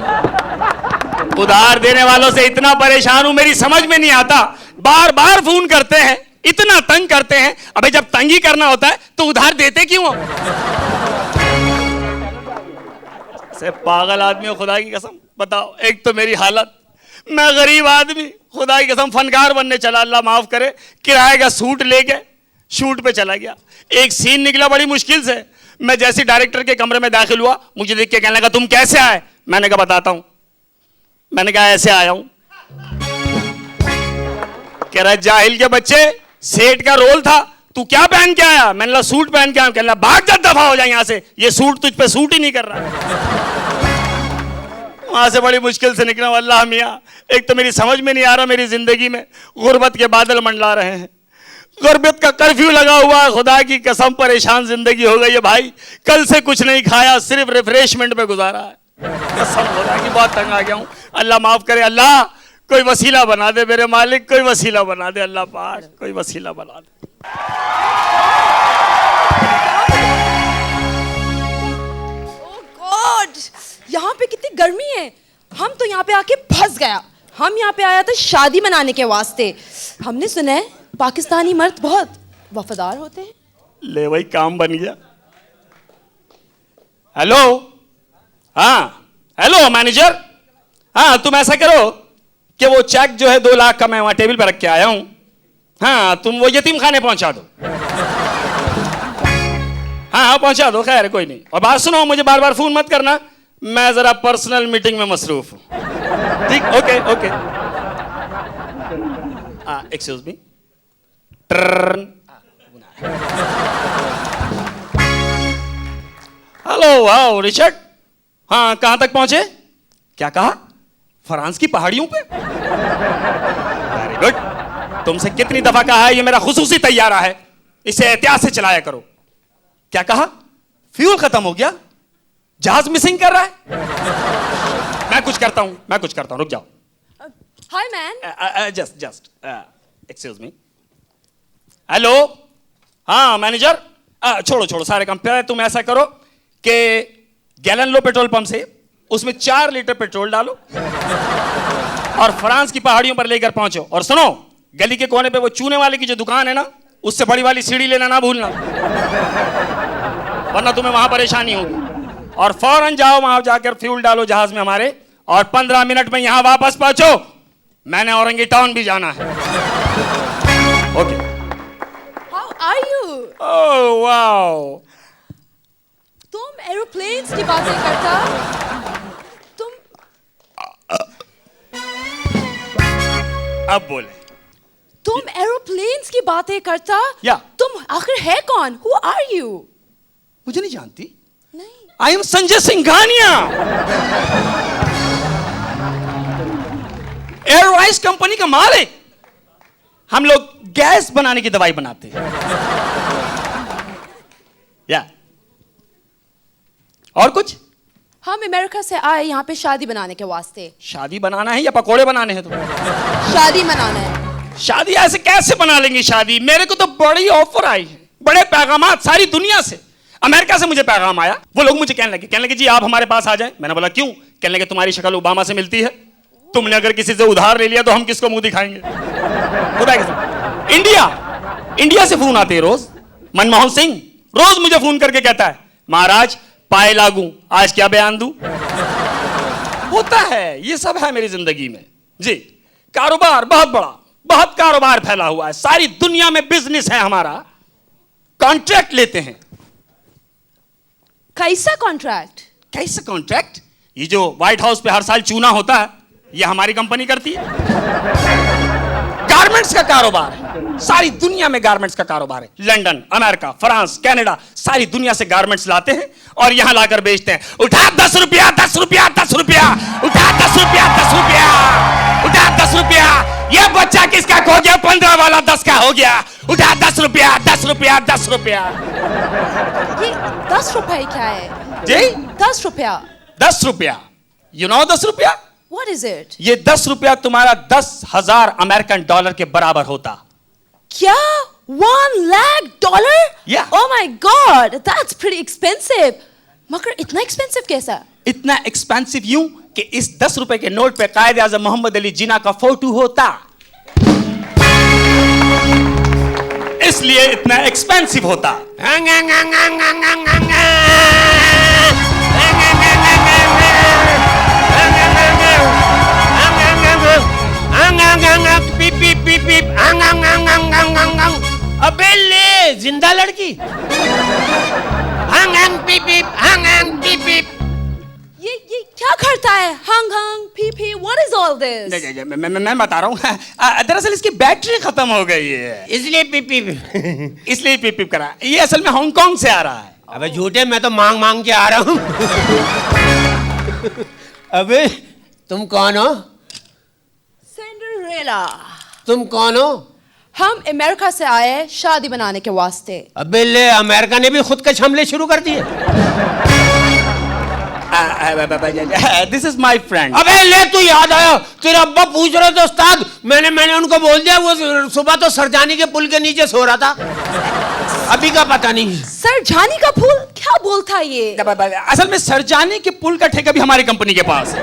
उधार देने वालों से इतना परेशान हूं, मेरी समझ में नहीं आता। बार बार फोन करते हैं, इतना तंग करते हैं। अबे जब तंग ही करना होता है तो उधार देते क्यों हो? से पागल आदमी हो, खुदा की कसम। बताओ, एक तो मेरी हालत, मैं गरीब आदमी, खुदा की कसम फनकार बनने चला, अल्लाह माफ करे, किराए का सूट लेके शूट पे चला गया। एक सीन निकला बड़ी मुश्किल से। मैं जैसे डायरेक्टर के कमरे में दाखिल हुआ, मुझे देख के कहने लगा तुम कैसे आए? मैंने कहा बताता हूं। मैंने कहा ऐसे आया हूं। कह रहा जाहिल के बच्चे, सेठ का रोल था, तू क्या पहन के आया? मैंने कहा सूट पहन के आया। कहना भाग जा, दफा हो जाए यहां से, ये सूट तुझ पे सूट ही नहीं कर रहा। वहां से बड़ी मुश्किल से निकला। अल्लाह मियां, एक तो मेरी समझ में नहीं आ रहा, मेरी जिंदगी में गुर्बत के बादल मंडला रहे हैं, गुर्बत का कर्फ्यू लगा हुआ है। खुदा की कसम परेशान जिंदगी हो गई है भाई। कल से कुछ नहीं खाया, सिर्फ रिफ्रेशमेंट में गुजारा है। कसम खुदा की बहुत तंग आ गया हूं। अल्लाह माफ करे, अल्लाह कोई वसीला बना दे मेरे मालिक, कोई वसीला बना दे अल्लाह पाक, कोई वसीला बना दे। गॉड, यहाँ पे कितनी गर्मी है। हम तो यहाँ पे आके फंस गया। हम यहाँ पे आया था शादी मनाने के वास्ते। हमने सुना है पाकिस्तानी मर्द बहुत वफादार होते हैं। ले भाई, काम बन गया। हेलो, हाँ हेलो मैनेजर, हाँ तुम ऐसा करो कि वो चेक जो है 2 लाख का, मैं वहां टेबल पर रख के आया हूं, हाँ तुम वो यतीम खाने पहुंचा दो। हाँ हाँ पहुंचा दो, खैर कोई नहीं। और बात सुनो, मुझे बार बार फोन मत करना, मैं जरा पर्सनल मीटिंग में मसरूफ हूं। ठीक, okay okay. Excuse me. Hello, wow Richard, हाँ कहां तक पहुंचे? क्या कहा? फ्रांस की पहाड़ियों पे? Very good. तुमसे कितनी दफा कहा है ये मेरा खुसूसी तैयारा है, इसे एहतियात से चलाया करो। क्या कहा? फ्यूल खत्म हो गया, जहाज मिसिंग कर रहा है। मैं कुछ करता हूं, रुक जाओ। हाय man. Just excuse me. Hello, हाँ मैनेजर, छोड़ो छोड़ो सारे काम। पहले तुम ऐसा करो कि गैलन लो पेट्रोल पंप से, उसमें 4 लीटर पेट्रोल डालो और फ्रांस की पहाड़ियों पर लेकर पहुंचो। और सुनो, गली के कोने पे वो चूने वाले की जो दुकान है ना, उससे बड़ी वाली सीढ़ी लेना ना भूलना, वरना तुम्हें वहां परेशानी होगी। और फौरन जाओ वहां जाकर फ्यूल डालो जहाज में हमारे, और 15 मिनट में यहां वापस पहुंचो। मैंने औरंगी टाउन भी जाना है। Okay. How are you? Oh wow, तुम एरोप्लेन्स की बातें करता, तुम अब बोले। तुम एरोप्लेन्स की बातें करता, या। तुम आखिर है कौन? Who are you? मुझे नहीं जानती? नहीं। I am Sanjay Singhania, Airwise company का मालिक। हम लोग गैस बनाने की दवाई बनाते हैं। या और कुछ? हम अमेरिका से आए यहाँ पे शादी बनाने के वास्ते। शादी बनाना है या पकोड़े बनाने हैं तुम्हें? शादी मनाना है। शादी ऐसे कैसे बना लेंगी शादी? मेरे को तो बड़ी ऑफर आई है, बड़े पैगामात सारी दुनिया से। अमेरिका से मुझे पैगाम आया, वो लोग मुझे कहने लगे जी आप हमारे पास आ जाएं। मैंने बोला क्यों? कहने लगे तुम्हारी शक्ल ओबामा से मिलती है, तुमने अगर किसी से उधार ले लिया तो हम किसको मुंह दिखाएंगे? खुदा की कसम। इंडिया से फोन आते हैं रोज। मनमोहन सिंह रोज मुझे फोन करके कहता है महाराज पाए लागू, आज क्या बयान दूं? होता है, ये सब है मेरी जिंदगी में जी। कारोबार बहुत बड़ा, बहुत कारोबार फैला हुआ है, सारी दुनिया में बिजनेस है हमारा। कॉन्ट्रैक्ट लेते हैं। कैसा कॉन्ट्रैक्ट? कैसा कॉन्ट्रैक्ट? ये जो व्हाइट हाउस पे हर साल चूना होता है, ये हमारी कंपनी करती है। गारमेंट्स का कारोबार है, सारी दुनिया में गारमेंट्स का कारोबार है। लंदन, अमेरिका, फ्रांस, कनाडा, सारी दुनिया से गारमेंट्स लाते हैं और यहां लाकर बेचते हैं। उठा 10 रुपया, 10 रुपया, 10 रुपया, उठा 10 रुपया, 10 रुपया, उठा 10 रुपया। ये बच्चा किसका खो गया? 15 वाला 10 का हो गया। उठा 10 रुपया, 10 रुपया, 10 रुपया। ये 10 रुपए क्या है? जी 10 रुपया। 10 रुपया, यू नो 10 रुपया? What is it? ये 10 रुपया तुम्हारा 10,000 अमेरिकन डॉलर के बराबर होता। क्या? $1 lakh? Yeah. Oh my God, that's pretty expensive. मगर इतना expensive कैसा? इतना एक्सपेंसिव यूं कि इस 10 रुपए के नोट पे कायद आज़म मोहम्मद अली जिन्ना का फोटो होता, इसलिए इतना एक्सपेंसिव होता। अबे ले जिंदा लड़की। ये क्या करता है? हंग हंग पी पी, what is all this? मैं बता रहा हूँ, दरअसल इसकी बैटरी खत्म हो गई है, इसलिए पिप पिप। इसलिए पिप पिप करा। ये असल में हांगकांग से आ रहा है। अबे झूठे, मैं तो मांग मांग के आ रहा हूँ। अबे तुम कौन हो? सिंड्रेला। तुम कौन हो? हम अमेरिका से आए हैं शादी बनाने के वास्ते। अबे ले, अमेरिका ने भी खुद के हमले शुरू कर दिए। This is my friend. अबे ले, तू याद आया, तेरे अब्बा पूछ रहे थे उस्ताद, मैंने उनको बोल दिया। वो सुबह तो सरजानी के पुल के नीचे सो रहा था, अभी का पता नहीं। सरजानी का पुल? क्या बोलता है ये? असल में सरजानी के पुल का ठेका भी हमारी कंपनी के पास है।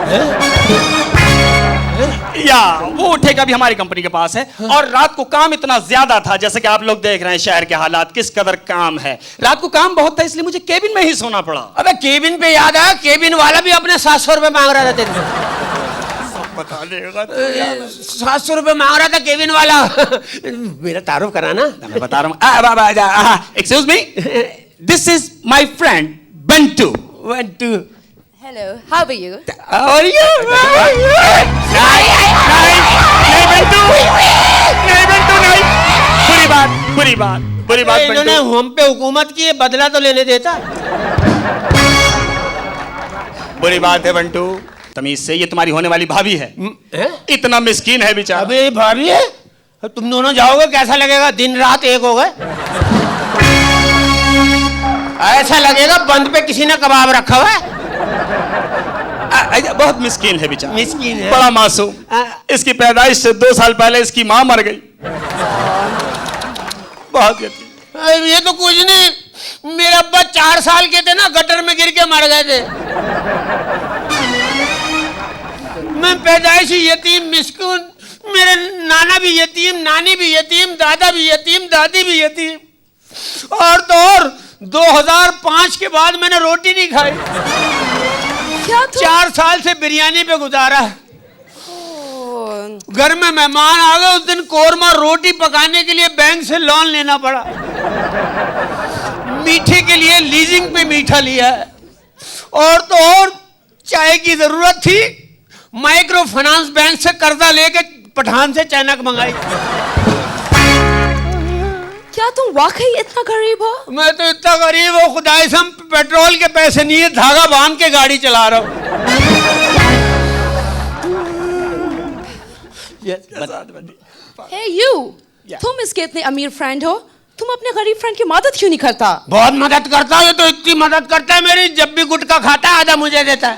या वो ठेका भी हमारी कंपनी के पास है। और रात को काम इतना ज्यादा था, जैसे कि आप लोग देख रहे हैं शहर के हालात किस कदर काम है। रात को काम बहुत था, इसलिए मुझे केबिन में ही सोना पड़ा। अबे केबिन पे याद आया, केबिन वाला भी अपने 700 रुपए मांग रहा था तेरे से। बता देगा 700 रुपए मांग रहा था केबिन वाला। मेरा तारुफ कराना। मैं बता रहा हूँ। Excuse me, this is my friend Bantu. Bantu, Hello, how are you? और नहीं बंटू, नहीं बंटू, नहीं। बुरी बात इन्होंने हम पे हुकूमत की, बदला तो लेने देता। बुरी बात है बंटू, तमीज से। ये तुम्हारी होने वाली भाभी है। इतना मिस्कीन है बेचारा। अबे ये भाभी है? तुम दोनों जाओगे, कैसा लगेगा? दिन रात एक हो गए। ऐसा लगेगा बंद पे किसी ने कबाब रखा हुआ है। बहुत मिस्कीन है बेचारा, मिस्कीन है, बड़ा मासूम। इसकी पैदाइश से 2 साल पहले इसकी माँ मर गई। बहुत ये तो कुछ नहीं, मेरे अब्बा 4 साल के थे ना, गटर में गिर के मर गए थे। मैं पैदाइशी यतीम मिस्किन, मेरे नाना भी यतीम, नानी भी यतीम, दादा भी यतीम, दादी भी यतीम। और तो और 2005 के बाद मैंने रोटी नहीं खाई। क्या 4 साल से बिरयानी पे गुजारा। घर में मेहमान आ गए, उस दिन कोरमा रोटी पकाने के लिए बैंक से लोन लेना पड़ा। मीठे के लिए लीजिंग पे मीठा लिया है। और तो और चाय की जरूरत थी, माइक्रो फाइनेंस बैंक से कर्जा लेके पठान से चैनक मंगाई। क्या तुम वाकई इतना गरीब हो? मैं तो इतना गरीब हूँ, खुदाई से पेट्रोल के पैसे नहीं है, धागा बांध के गाड़ी चला रहा हूँ। Hey you, तुम इसके इतने अमीर फ्रेंड हो, तुम अपने गरीब फ्रेंड की मदद क्यों नहीं करता? बहुत मदद करता है, तो इतनी मदद करता है मेरी, जब भी गुटखा खाता है आधा मुझे देता है।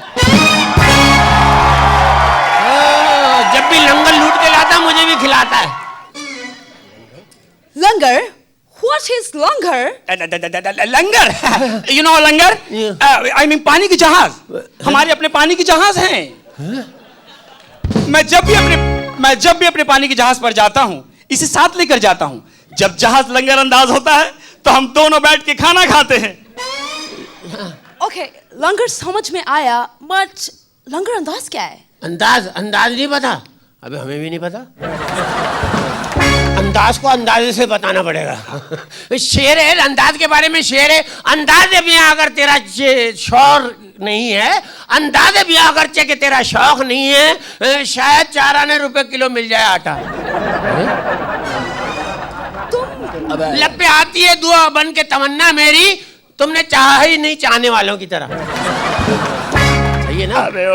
जब भी लंगर लूट के लाता है मुझे भी खिलाता है। लंगर? What is langar? Langar, you know langar, I mean पानी की जहाज। हमारे अपने पानी की जहाज हैं। मैं जब भी अपने पानी की जहाज पर जाता हूँ, इसे साथ लेकर जाता हूँ। जब जहाज लंगर अंदाज होता है तो हम दोनों बैठ के खाना खाते हैं। Okay, लंगर समझ में आया, बट लंगर अंदाज क्या है? अंदाज नहीं पता? अबे हमें भी नहीं पता। अंदाज को अंदाजे से बताना पड़ेगा। शेर है, अंदाज के बारे में शेर है। अंदाज़े भी अगर तेरा शौर नहीं है, अंदाज़े भी अगर के तेरा शौक नहीं है, शायद 4 आने रुपए किलो मिल जाए आटा। तुम लब पे आती है दुआ बन के तमन्ना मेरी, तुमने चाहा ही नहीं चाहने वालों की तरह। सही है ना? अबे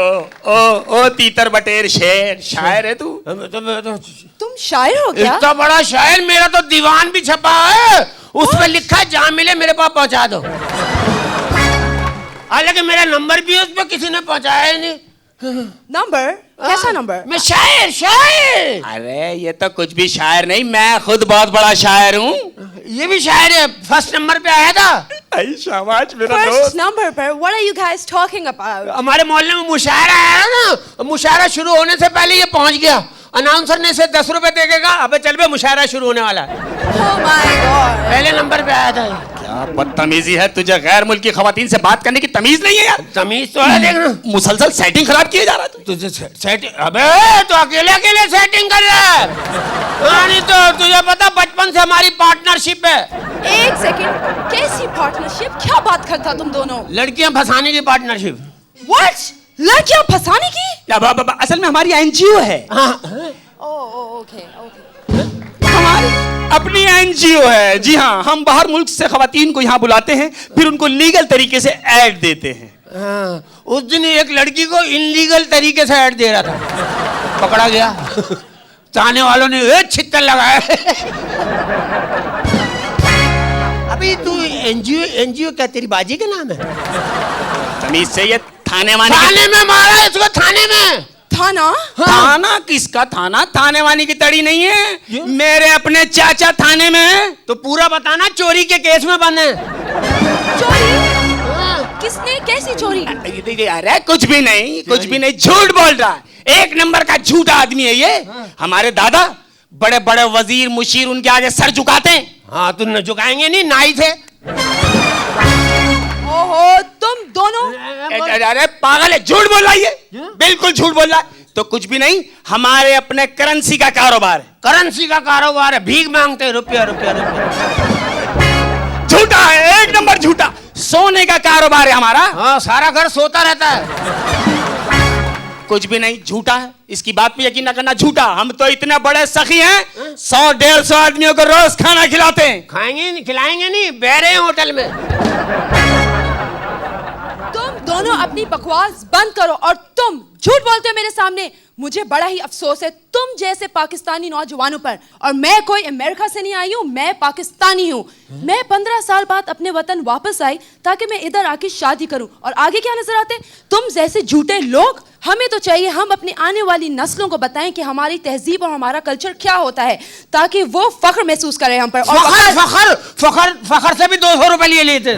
ओ तीतर बटेर शेर, शायर है तू? तुम शायर हो क्या? इतना बड़ा शायर, मेरा तो दीवान भी छपा है, उस पे लिखा है जहां मिले मेरे पास पहुंचा दो। हालांकि मेरा नंबर भी उस पे किसी ने पहुंचाया ही नहीं। नंबर? कैसा नंबर? मैं शायर। अरे ये तो कुछ भी शायर नहीं, मैं खुद बहुत बड़ा शायर हूँ। ये भी शायर है, फर्स्ट नंबर पे आया था। शाबाश मेरा First दोस्त। number पर? What are you guys talking about? हमारे मोहल्ले में मुशायरा आया ना, मुशायरा शुरू होने से पहले ये पहुंच गया। अनाउंसर ने इसे 10 रुपए दे के कहा, अबे चल बे मुशायरा शुरू होने वाला है। Oh my God! पहले नंबर पे आया था। क्या बदतमीजी है, तुझे गैर मुल्की खवातीन से बात करने की तमीज नहीं है यार? तमीज तो है, देखना मुसलसल सेटिंग खराब किए जा रहा है तुझे सेटिंग। अबे तो अकेले सेटिंग कर रहा है। नहीं तो तुझे पता बचपन से हमारी पार्टनरशिप है। एक सेकंड, कैसी पार्टनरशिप? क्या बात करता तुम दोनों? लड़कियां फंसाने की पार्टनरशिप। What? लड़कियां फंसाने की? असल में हमारी एनजीओ है। ओके। हमारी अपनी एनजीओ है। जी हाँ, हम बाहर मुल्क से खवातीन को यहाँ बुलाते हैं, फिर उनको लीगल तरीके से ऐड देते हैं। उस दिन एक लड़की को इनलीगल तरीके से ऐड दे रहा था, पकड़ा गया। चाहने वालों ने छिक्कर लगाया। अभी तू एनजीओ क्या तेरी बाजी का नाम है? तमीज से ये थाने में मारा इसको, थाने में। थाना? थाना किसका थाना? थाने वानी की तड़ी नहीं है, मेरे अपने चाचा थाने में है। तो पूरा बताना, चोरी के केस में बंद है। चोरी? किसने? कैसी चोरी? अरे कुछ भी नहीं, झूठ बोल रहा है। 1 नंबर का झूठा आदमी है ये। हमारे दादा बड़े बड़े वजीर मुशीर उनके आगे सर झुकाते हैं। हाँ, तुम न झुकाएंगे नहीं, नाई थे। ओहो, तुम दोनों? अरे पागल है, झूठ बोल रहा है ये, बिल्कुल झूठ बोल रहा है। तो कुछ भी नहीं, हमारे अपने करेंसी का कारोबार है। करेंसी का कारोबार है, भीख मांगते हैं, रुपया। झूठा है, 1 नंबर झूठा। सोने का कारोबार है हमारा। हाँ, सारा घर सोता रहता है। कुछ भी नहीं, झूठा है, इसकी बात पे यकीन न करना, झूठा। हम तो इतने बड़े सखी हैं, 100-150 आदमियों को रोज खाना खिलाते हैं। खाएंगे नहीं, खिलाएंगे नहीं, बैठे हैं होटल में। तुम दोनों अपनी बकवास बंद करो और तुम झूठ बोलते हो मेरे सामने। मुझे बड़ा ही अफसोस है तुम जैसे पाकिस्तानी नौजवानों पर। और मैं कोई अमेरिका से नहीं आई हूँ, मैं पाकिस्तानी हूँ। मैं 15 साल बाद अपने वतन वापस आई ताकि मैं इधर आके शादी करूं। और आगे क्या नजर आते तुम जैसे झूठे लोग। हमें तो चाहिए हम अपनी आने वाली नस्लों को बताएं कि हमारी तहजीब और हमारा कल्चर क्या होता है, ताकि वो फख्र महसूस करें हम पर। और फखर से भी 200 रुपए लिए लेते।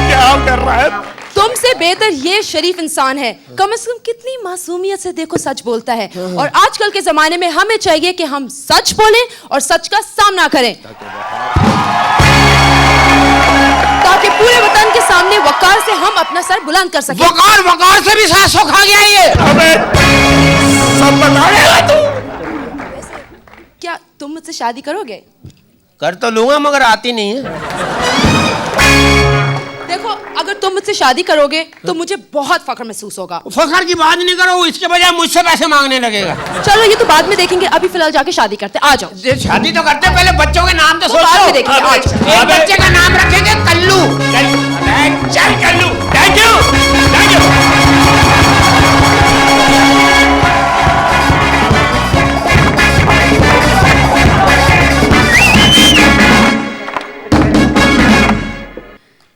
क्या कर रहा है? तुमसे बेहतर ये शरीफ इंसान है, कम से कम कितनी मासूमियत से देखो सच बोलता है। और आजकल के जमाने में हमें चाहिए कि हम सच बोलें और सच का सामना करें, ताकि पूरे वतन के सामने वकार से हम अपना सर बुलंद कर सकें। वकार से भी सासों खा गया ये। अबे सब बताएगा तू। क्या तुम मुझसे शादी करोगे? कर तो लूंगा मगर आती नहीं है। देखो अगर तुम मुझसे शादी करोगे तो मुझे बहुत फख्र महसूस होगा। फखर की बात नहीं करो, इसके बजाय मुझसे पैसे मांगने लगेगा। चलो ये तो बाद में देखेंगे, अभी फिलहाल जाके शादी करते। आ जाओ। शादी तो करते, पहले बच्चों के नाम तो बाद में सोचो। देखेंगे। आ जाओ। एक बच्चे का नाम रखेंगे कल्लू। चल Kallu, thank you, thank you.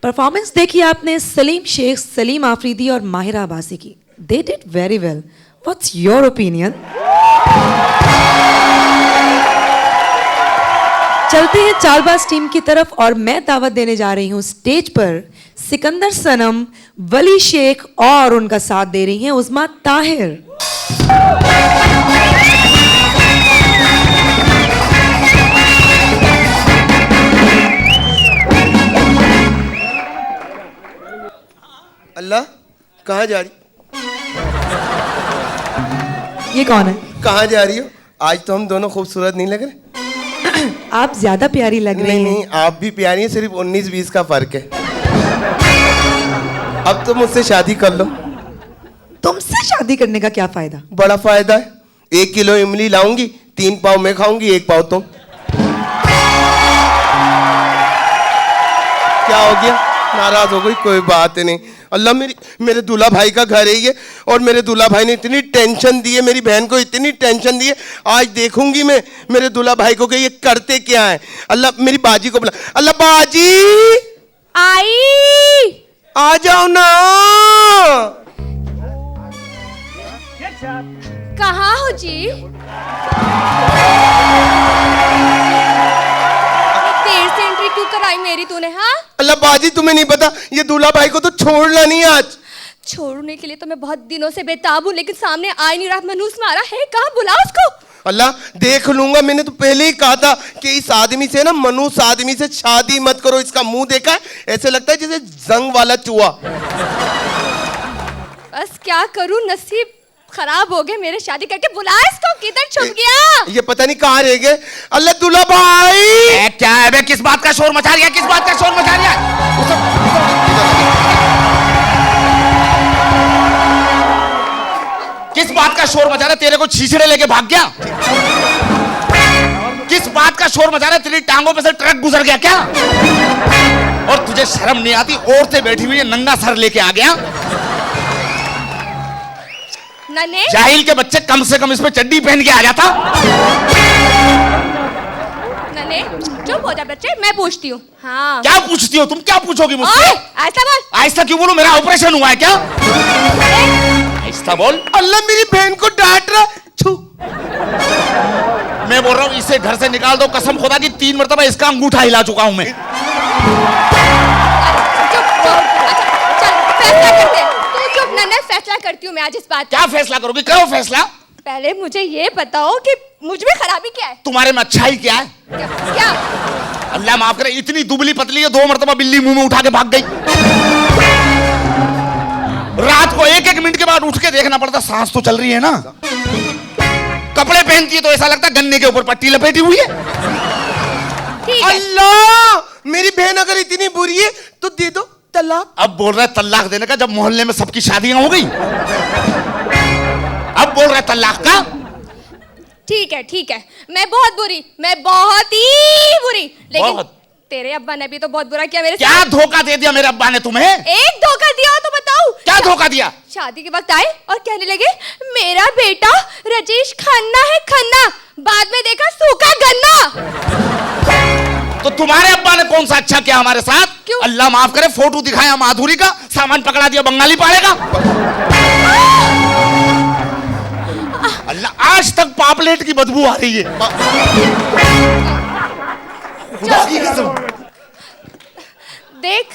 Performance देखी आपने सलीम शेख, सलीम आफरीदी और माहिरा अब्बासी की। They did very well. What's your opinion? चलते हैं चालबाज टीम की तरफ और मैं दावत देने जा रही हूं स्टेज पर सिकंदर सनम, वली शेख और उनका साथ दे रही हैं उस्मा ताहिर। अल्लाह कहाँ जा रही? ये कौन है? कहाँ जा रही हो? आज तो हम दोनों खूबसूरत नहीं लग रहे। आप ज्यादा प्यारी लग रही हैं। नहीं, आप भी प्यारी हैं, सिर्फ 19-20 का फर्क है। अब तो मुझसे शादी कर लो। तुमसे शादी करने का क्या फायदा? बड़ा फायदा है। 1 किलो इमली लाऊंगी, 3 पाव मैं खाऊंगी, 1 पाव तुम। क्या हो गया? नाराज हो गई? कोई बात नहीं। अल्लाह मेरे दूल्हा भाई का घर है ये, और मेरे दूल्हा भाई ने इतनी टेंशन दी है, मेरी बहन को इतनी टेंशन दी है। आज देखूंगी मैं मेरे दूल्हा भाई को कि ये करते क्या है। अल्लाह मेरी बाजी को बुला। अल्लाह बाजी आई, आ जाओ ना। कहाँ हो जी? देर से एंट्री क्यों कराई मेरी तूने? हाँ अल्लाह बाजी तुम्हें नहीं पता, ये दूल्हा भाई को तो छोड़ना नहीं आज। छोड़ने के लिए तो मैं बहुत दिनों से बेताब हूँ, लेकिन सामने आ नहीं रहा। मनूस मारा है, कहाँ? बुला उसको। अल्लाह देख लूंगा, मैंने तो पहले ही कहा था कि इस आदमी से ना, मनूस आदमी से शादी मत करो। इसका मुंह देखा है, ऐसे लगता है जैसे जंग वाला चूहा। बस क्या करूँ, नसीब खराब हो गए मेरे शादी करके। बुला इसको, किधर छुप गया? ये पता नहीं कहाँ रह गए। अल्लाह दूल्हा भाई क्या है बे? किस बात का शोर मचा रही है? किस बात का शोर मचा रही है? किस बात का शोर मचा रहा है? तेरे को छीछड़े लेके भाग गया? किस बात का शोर मचा रहा है? तेरी टांगों पे से ट्रक गुजर गया क्या? और तुझे शर्म नहीं आती? औरतें बैठी हुई है, नंगा सर लेके आ गया। नन्हे जाहिल के बच्चे, कम से कम इस पे चड्डी पहन के आ जाता। नन्हे चुप हो जा बच्चे, मैं पूछती हूँ। हाँ क्या पूछती हो तुम? क्या पूछोगी मुझसे? ऐसा बोल। आहिस्ता क्यों बोलूं? मेरा ऑपरेशन हुआ है क्या? आहिस्ता बोल। अल्लाह मेरी बहन को डांट रहा। छू। मैं बोल रहा हूँ इसे घर से निकाल दो। कसम खुदा की 3 मरतबा इसका अंगूठा हिला चुका हूं मैं। चल फैसला करते। तू चुप नन्हे, फैसला करती हूँ मैं आज इस बात। क्या फैसला करोगी? करो फैसला। पहले मुझे ये बताओ कि मुझ में खराबी क्या है? तुम्हारे में अच्छाई क्या है? क्या? अल्लाह माफ करे, इतनी दुबली पतली है, 2 मरतबा बिल्ली मुंह में उठा के भाग गई। रात को 1-1 मिनट के बाद उठ के देखना पड़ता, सांस तो चल रही है ना। कपड़े पहनती है तो ऐसा लगता है गन्ने के ऊपर पट्टी लपेटी हुई है। अल्लाह मेरी बहन अगर इतनी बुरी है तो दे दो तलाक। अब बोल रहा है तलाक देने का, जब मोहल्ले में सबकी शादियां हो गई। अब बोल रहा है तलाक का। ठीक है, मैं बहुत बुरी, मैं बहुत ही बुरी, लेकिन बहुत। तेरे अब्बा ने भी तो बहुत बुरा किया मेरे क्या साथ। धोखा दे दिया मेरे अब्बा ने तुम्हें? एक धोखा दिया तो बताओ। क्या धोखा दिया? शादी के वक्त आए और कहने लगे मेरा बेटा राजेश खन्ना है खन्ना, बाद में देखा सूखा गन्ना। तो तुम्हारे अब्बा ने कौन सा अच्छा किया हमारे साथ? क्यों? अल्लाह माफ करे, फोटो दिखाया माधुरी का, सामान पकड़ा दिया बंगाली पाड़े का। अल्लाह, आज तक पापलेट की बदबू आ रही है। खुदा की कसम। देख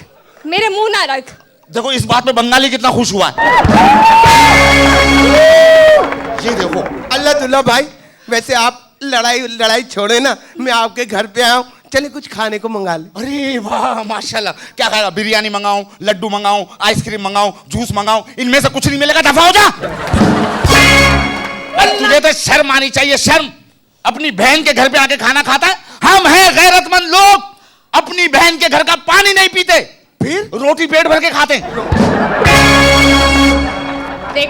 मेरे मुंह ना रख। देखो इस बात पे बंगाली कितना खुश हुआ है। ये देखो। अल्लाह दुल्ला भाई, वैसे आप लड़ाई छोड़े ना, मैं आपके घर पे आया हूँ, चले कुछ खाने को मंगा ले। अरे वाह माशाल्लाह, क्या खाएगा? बिरयानी मंगाऊं, लड्डू मंगाऊं, आइसक्रीम मंगाऊं, जूस मंगाऊं? इनमें से कुछ नहीं मिलेगा, दफा हो जा। तुझे तो शर्म आनी चाहिए, शर्म। अपनी बहन के घर पे आके खाना खाता है। हम हैं गैरतमंद लोग, अपनी बहन के घर का पानी नहीं पीते, फिर रोटी पेट भर के खाते। देख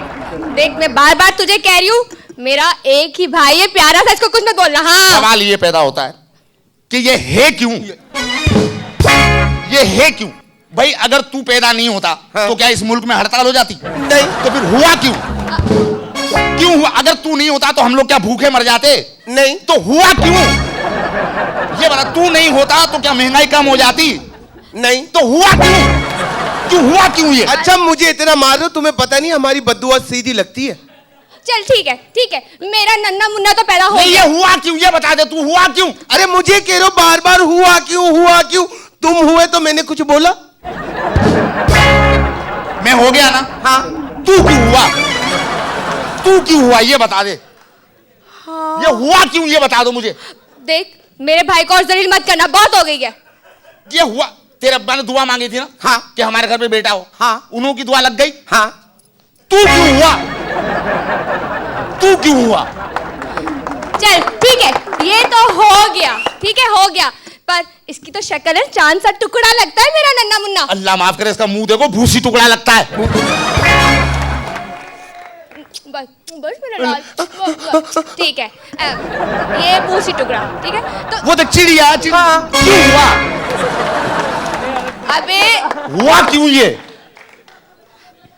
देख मैं बार बार तुझे कह रही हूँ, मेरा एक ही भाई है प्यारा सा, इसको कुछ मत बोलना। हाँ सवाल ये पैदा होता है कि ये है क्यों? ये है क्यों? भाई अगर तू पैदा नहीं होता तो क्या इस मुल्क में हड़ताल हो जाती? नहीं। तो फिर हुआ क्यों? क्यों हुआ? अगर तू नहीं होता तो हम लोग क्या भूखे मर जाते? नहीं। तो हुआ क्यों? ये बता, तू नहीं होता तो क्या महंगाई कम हो जाती? नहीं। तो हुआ क्यों? क्यों हुआ क्यों ये? अच्छा मुझे इतना मार दो, तुम्हें पता नहीं हमारी बद्दुआ सीधी लगती है। चल ठीक है, मेरा नन्ना मुन्ना तो पैदा हो नहीं, गया। ये हुआ क्यों? ये बता दे, तू हुआ क्यों? अरे मुझे कह रहे बार बार हुआ क्यों? तुम हुए तो मैंने कुछ बोला? मैं हो गया ना? हाँ। तू क्यों हुआ? तू क्यों हुआ ये बता दे। हाँ। ये हुआ क्यों ये बता दो मुझे। देख मेरे भाई को और जलील मत करना, बहुत हो गई है। ये हुआ, तेरे अब्बा ने दुआ मांगी थी ना? हाँ। कि हमारे घर पे बेटा हो। हाँ। उन्हों की दुआ लग गई। हाँ। तू क्यों हुआ? तू क्यों हुआ? चल ठीक है, ये तो हो गया, ठीक है हो गया, पर इसकी तो शक्ल है चांद सा टुकड़ा लगता है मेरा नन्ना मुन्ना। अल्लाह माफ करे, इसका मुंह देखो भूसी टुकड़ा लगता है। बस मेरा लाल, बस, ठीक है। ये भूसी टुकड़ा, ठीक है। तो वो देख चिड़िया, क्यों हुआ? अबे हुआ क्यों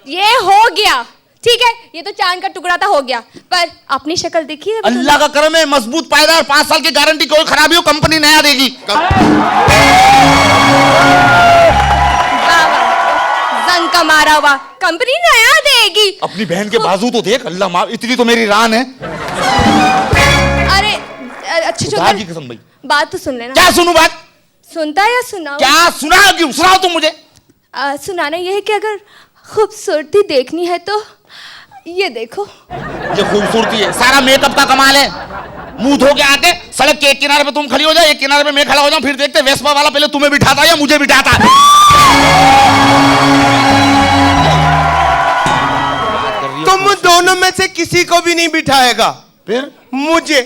ये हो गया, ठीक है। ये तो चांद का टुकड़ा था, हो गया, पर अपनी शक्ल देखी है? अल्लाह का करम है, मजबूत पायदार, 5 साल की गारंटी, कोई खराबी हो कंपनी नया देगी। जंग का मारा हुआ, कंपनी नया देगी। अपनी बहन के बाजू तो देख, अल्लाह माफ, इतनी तो मेरी रान है। अरे अच्छा खुदा की कसम भाई, बात तो सुन लेना। क्या सुनूं बात? सुनता या सुनाओ? क्या सुना? क्यों सुनाओ तुम मुझे। सुनाना यह है कि अगर खूबसूरती देखनी है तो ये देखो। ये खूबसूरती है, सारा मेकअप का कमाल है। मुंह धो के आके सड़क के एक किनारे पे तुम खड़ी हो जाओ, एक किनारे पे मैं खड़ा हो जाऊं, फिर देखते वेस्पा वाला पहले तुम्हें बिठाता या मुझे बिठाता। तुम दोनों में से किसी को भी नहीं बिठाएगा, फिर मुझे।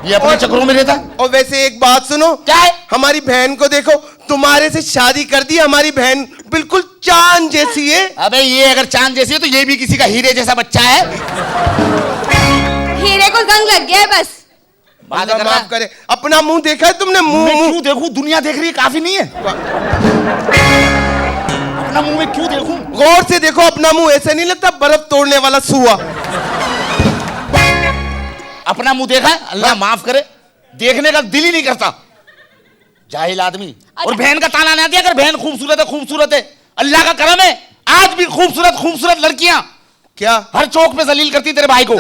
ये अपने चक्रों में रहता है। और वैसे एक बात सुनो, क्या है? हमारी बहन को देखो, तुम्हारे से शादी कर दी, हमारी बहन बिल्कुल चांद जैसी है। अबे ये अगर चांद जैसी है तो ये भी किसी का हीरे जैसा बच्चा है। हीरे को जंग लग गया है बस। माफ करे, अपना मुंह देखा है तुमने? मुंह क्यों देखूं? दुनिया देख रही है, काफी नहीं है? अपना मुंह में क्यों देखूं? गौर से देखो अपना मुंह, ऐसे नहीं लगता बर्फ तोड़ने वाला सुआ। अपना मुंह देखा है? अल्लाह माफ करे, देखने का दिल ही नहीं करता, जाहिल आदमी। और बहन का ताना ना दिया, अगर बहन खूबसूरत है, खूबसूरत है। अल्लाह का करम है, आज भी खूबसूरत खूबसूरत लड़कियां क्या हर चौक पे जलील करती तेरे भाई को।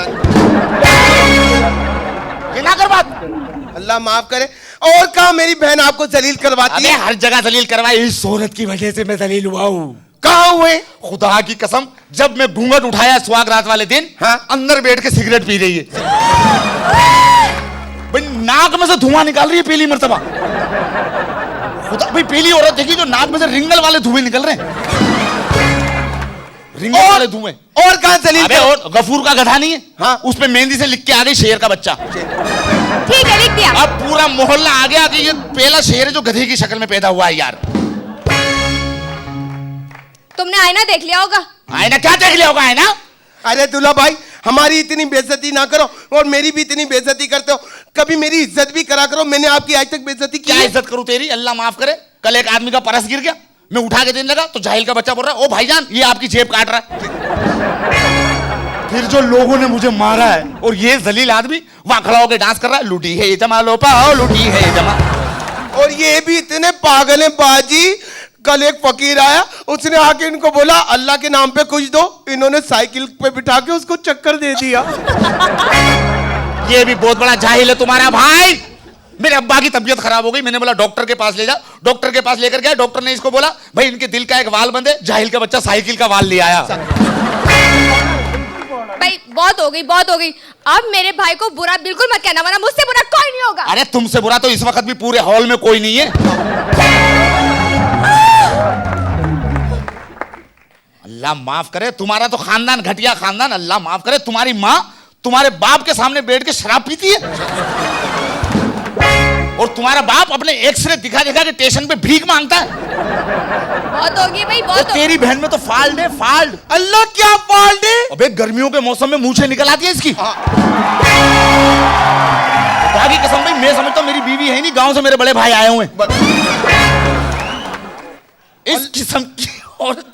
ये ना कर बात। अल्लाह माफ करे। और कहा मेरी बहन आपको जलील करवाती है? हर जगह जलील करवाई, इस शोहरत की वजह से मैं जलील हुआ हूँ। कहाँ हुए? खुदा की कसम, जब मैं घूंघट उठाया सुहाग रात वाले दिन, हाँ? अंदर बैठ के सिगरेट पी रही है। भाई नाक में से धुआं निकाल रही है पहली मर्तबा। खुदा भाई, पहली औरत देखी जो नाक में से रिंगल वाले धुएं निकल रहे हैं, रिंगल वाले धुएं। और कहाँ जलील? और गफूर का गधा नहीं है? हाँ? उस पे मेहंदी से लिख के आ गई शेर का बच्चा। ठीक है लिख दिया। अब पूरा मोहल्ला आ गया कि ये पहला शेर है जो गधे की शक्ल में पैदा हुआ है। यार तुमने आईना देख लिया होगा। आईना क्या देख लिया होगा? आईना? अरे दूल्हा भाई, हमारी इतनी बेइज्जती ना करो और मेरी भी इतनी बेइज्जती करते हो। कभी मेरी इज्जत भी करा करो। मैंने आपकी आज तक बेइज्जती की क्या है? इज्जत करूं तेरी? अल्लाह माफ करे, कल एक आदमी का परस गिर गया, मैं उठा के देने लगा तो जाहिल का बच्चा बोल रहा है, ओ भाईजान ये आपकी जेब काट रहा है। फिर जो लोगों ने मुझे मारा है और ये जलील आदमी वहां खड़ा होकर डांस कर रहा है, लूटी है ये जमा लो पाओ, लूटी है ये जमा। और ये भी इतने पागल हैं बाजी, कल एक फकीर आया, उसने आके इनको बोला अल्लाह के नाम पे कुछ दो, इन्होंने साइकिल पे बिठा के उसको चक्कर दे दिया। ये भी बहुत बड़ा जाहिल है तुम्हारा भाई। मेरे अब्बा की तबीयत खराब हो गई, मैंने बोला डॉक्टर के पास ले जा, डॉक्टर के पास लेकर गया, डॉक्टर ने इसको बोला भाई इनके दिल का एक वाल बंद है, जाहिल का बच्चा साइकिल का वाल ले आया। भाई बहुत हो गई, बहुत हो गई। अब मेरे भाई को बुरा बिल्कुल मत कहना, वरना मुझसे बुरा कोई नहीं होगा। अरे तुमसे बुरा तो इस वक्त भी पूरे हॉल में कोई नहीं है। अल्लाह माफ करे, तुम्हारा तो खानदान घटिया खानदान। अल्लाह माफ करे, तुम्हारी माँ तुम्हारे बाप के सामने बैठ के शराब पीती है और तुम्हारा बाप अपने एक्सरे दिखा दिखा के स्टेशन पे भीख मांगता है। बहुत होगी भाई, बहुत। तेरी बहन में तो फाल्ट है, फाल्ट। अल्लाह क्या फाल्ट है? अबे गर्मियों के मौसम में मुंह से निकल आती है इसकी। बाकी कसम भाई मैं समझता हूँ मेरी बीवी है नहीं, गांव से मेरे बड़े भाई आए हुए हैं। इस किस्म की औरत।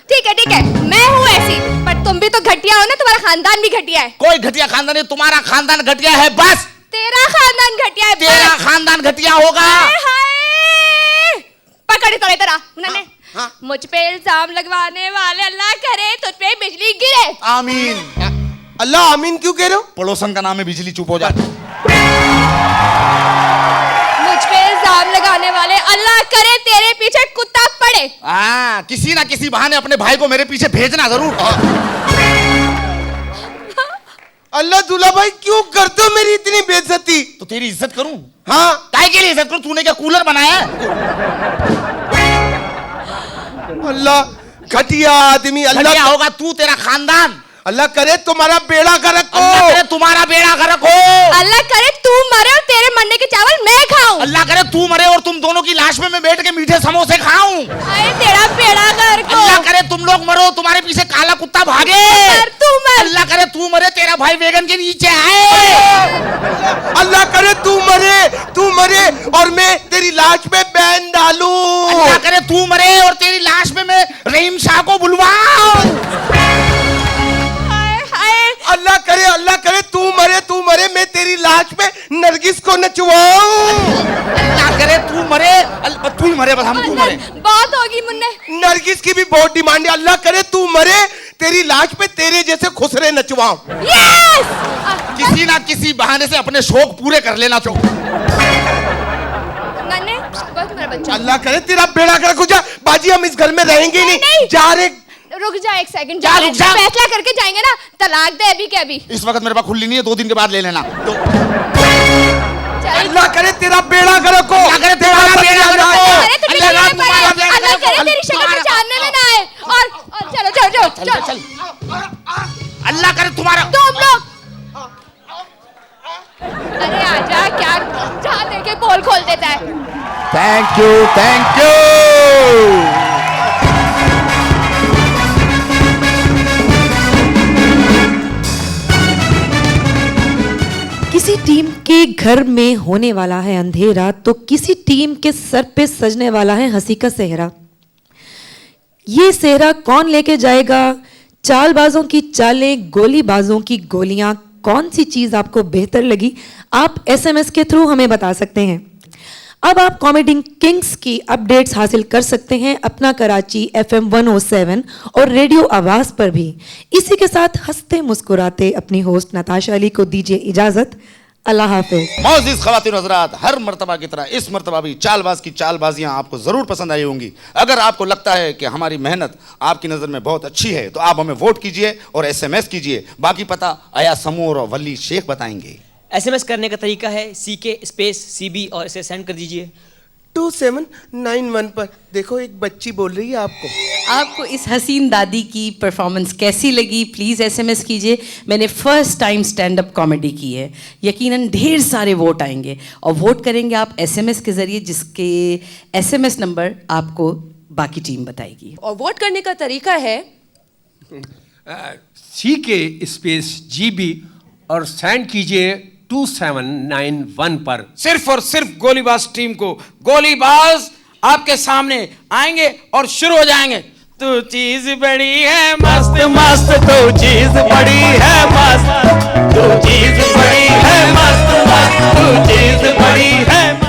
ठीक है, मैं हूँ ऐसी, पर तुम भी तो घटिया हो ना, तुम्हारा खानदान भी घटिया है। कोई घटिया खानदान नहीं, तुम्हारा खानदान घटिया है बस। तेरा खानदान घटिया है, तेरा खानदान घटिया होगा। पकड़ इधर उन्होंने मुझ पे इल्जाम लगवाने वाले, अल्लाह करे तुझ पे बिजली गिरे। आमीन। अल्लाह आमीन क्यों कह रहे हो? पड़ोसन का नाम है बिजली, चुप हो जा। मुझ पे इल्जाम लगाने वाले, अल्लाह करे तेरे पीछे कुत्ता पड़े। किसी ना किसी बहाने अपने भाई को मेरे पीछे भेजना जरूर। अल्लाह दूल्हा भाई क्यों करते हो मेरी इतनी बेइज्जती? तो तेरी इज्जत करूं? हाँ। काय के लिए इज्जत करूं? तूने क्या कूलर बनाया है? अल्लाह घटिया आदमी। अल्लाह क्या होगा तू, तेरा खानदान। अल्लाह करे तुम्हारा बेड़ा गर्क हो। अल्लाह करे तुम्हारा बेड़ा गर्क हो। अल्लाह करे तू मरे और तेरे मरने के चावल मैं खाऊं। अल्लाह करे तू मरे और तुम दोनों की लाश में मैं बैठ के मीठे समोसे खाऊं। अरे तेरा बेड़ा गर्क हो। अल्लाह करे तुम लोग मरो, तुम्हारे पीछे काला कुत्ता भागे। तू मर। अल्लाह करे तू मरे, तेरा भाई वेगन के नीचे आए। अल्लाह करे तू मरे और मैं तेरी लाश में बैन डालूं। अल्लाह करे तू मरे और तेरी लाश में मैं रहीम शाह को बुलवाऊं। अल्लाह करे तू मरे मैं तेरी लाश में नरगिस को नचवाऊं। अल्लाह करे तू मरे, तू ही मरे बस, हम तू मरे। बात होगी मुन्ने। नरगिस की भी बहुत डिमांड है। अल्लाह करे तू मरे, तेरी लाश पे तेरे जैसे खुसरे नचवाऊं। किसी ना किसी बहाने से अपने शौक पूरे कर लेना तो। अल्लाह करे तेरा बेड़ा गर्क हो जा। बाजी हम इस घर में रहेंगे नहीं। जा रे, रुक जा एक सेकंड, रुक जा। फैसला करके जाएंगे ना, तलाक दे अभी के अभी। इस वक्त मेरे पास खुली नहीं है, 2 दिन के बाद ले लेना। अल्लाह करे तेरा बेड़ा गर्क हो। अल्लाह करे तेरा बेड़ा गर्क हो। अल्लाह करे तेरी शक्ल पहचानने में ना आए। और चलो। अल्लाह करे तुम्हारा। तुम लोग अरे आजा, क्या जहाँ देखे पोल खोल देता है। Thank you. किसी टीम के घर में होने वाला है अंधेरा तो किसी टीम के सर पे सजने वाला है हंसी का सेहरा। ये सेहरा कौन लेके जाएगा? चालबाजों की चालें, गोलीबाजों की गोलियां, कौन सी चीज आपको बेहतर लगी? आप एसएमएस के थ्रू हमें बता सकते हैं। अब आप कॉमेडी किंग्स की अपडेट्स हासिल कर सकते हैं अपना कराची FM 107 और रेडियो आवाज पर भी। इसी के साथ हंसते मुस्कुराते अपनी होस्ट नताशा अली को दीजिए इजाजत। अल्लाह हाफिज। मौजूद ख़वातीन हज़रात, हर मर्तबा की तरह इस मर्तबा भी चालबाज की चालबाजियां आपको ज़रूर पसंद आई होंगी। अगर आपको लगता है कि हमारी मेहनत आपकी नज़र में बहुत अच्छी है तो आप हमें वोट कीजिए और SMS कीजिए। बाकी पता आया समूर और वली शेख बताएंगे। SMS करने का तरीका है CK_CB और इसे सेंड कर दीजिए 2791 पर। देखो एक बच्ची बोल रही है आपको इस हसीन दादी की परफॉर्मेंस कैसी लगी? प्लीज़ SMS कीजिए। मैंने first time stand up comedy की है, यकीनन ढेर सारे वोट आएंगे और वोट करेंगे आप SMS के ज़रिए, जिसके SMS नंबर आपको बाकी टीम बताएगी। और वोट करने का तरीका है CK_GB और सेंड कीजिए 2791 पर सिर्फ और सिर्फ गोलीबाज टीम को गोलीबाज आपके सामने आएंगे और शुरू हो जाएंगे। तू चीज बड़ी है मस्त मस्त, तू चीज बड़ी है मस्त, तू चीज बड़ी है मस्त मस्त, तू चीज बड़ी है मस्त।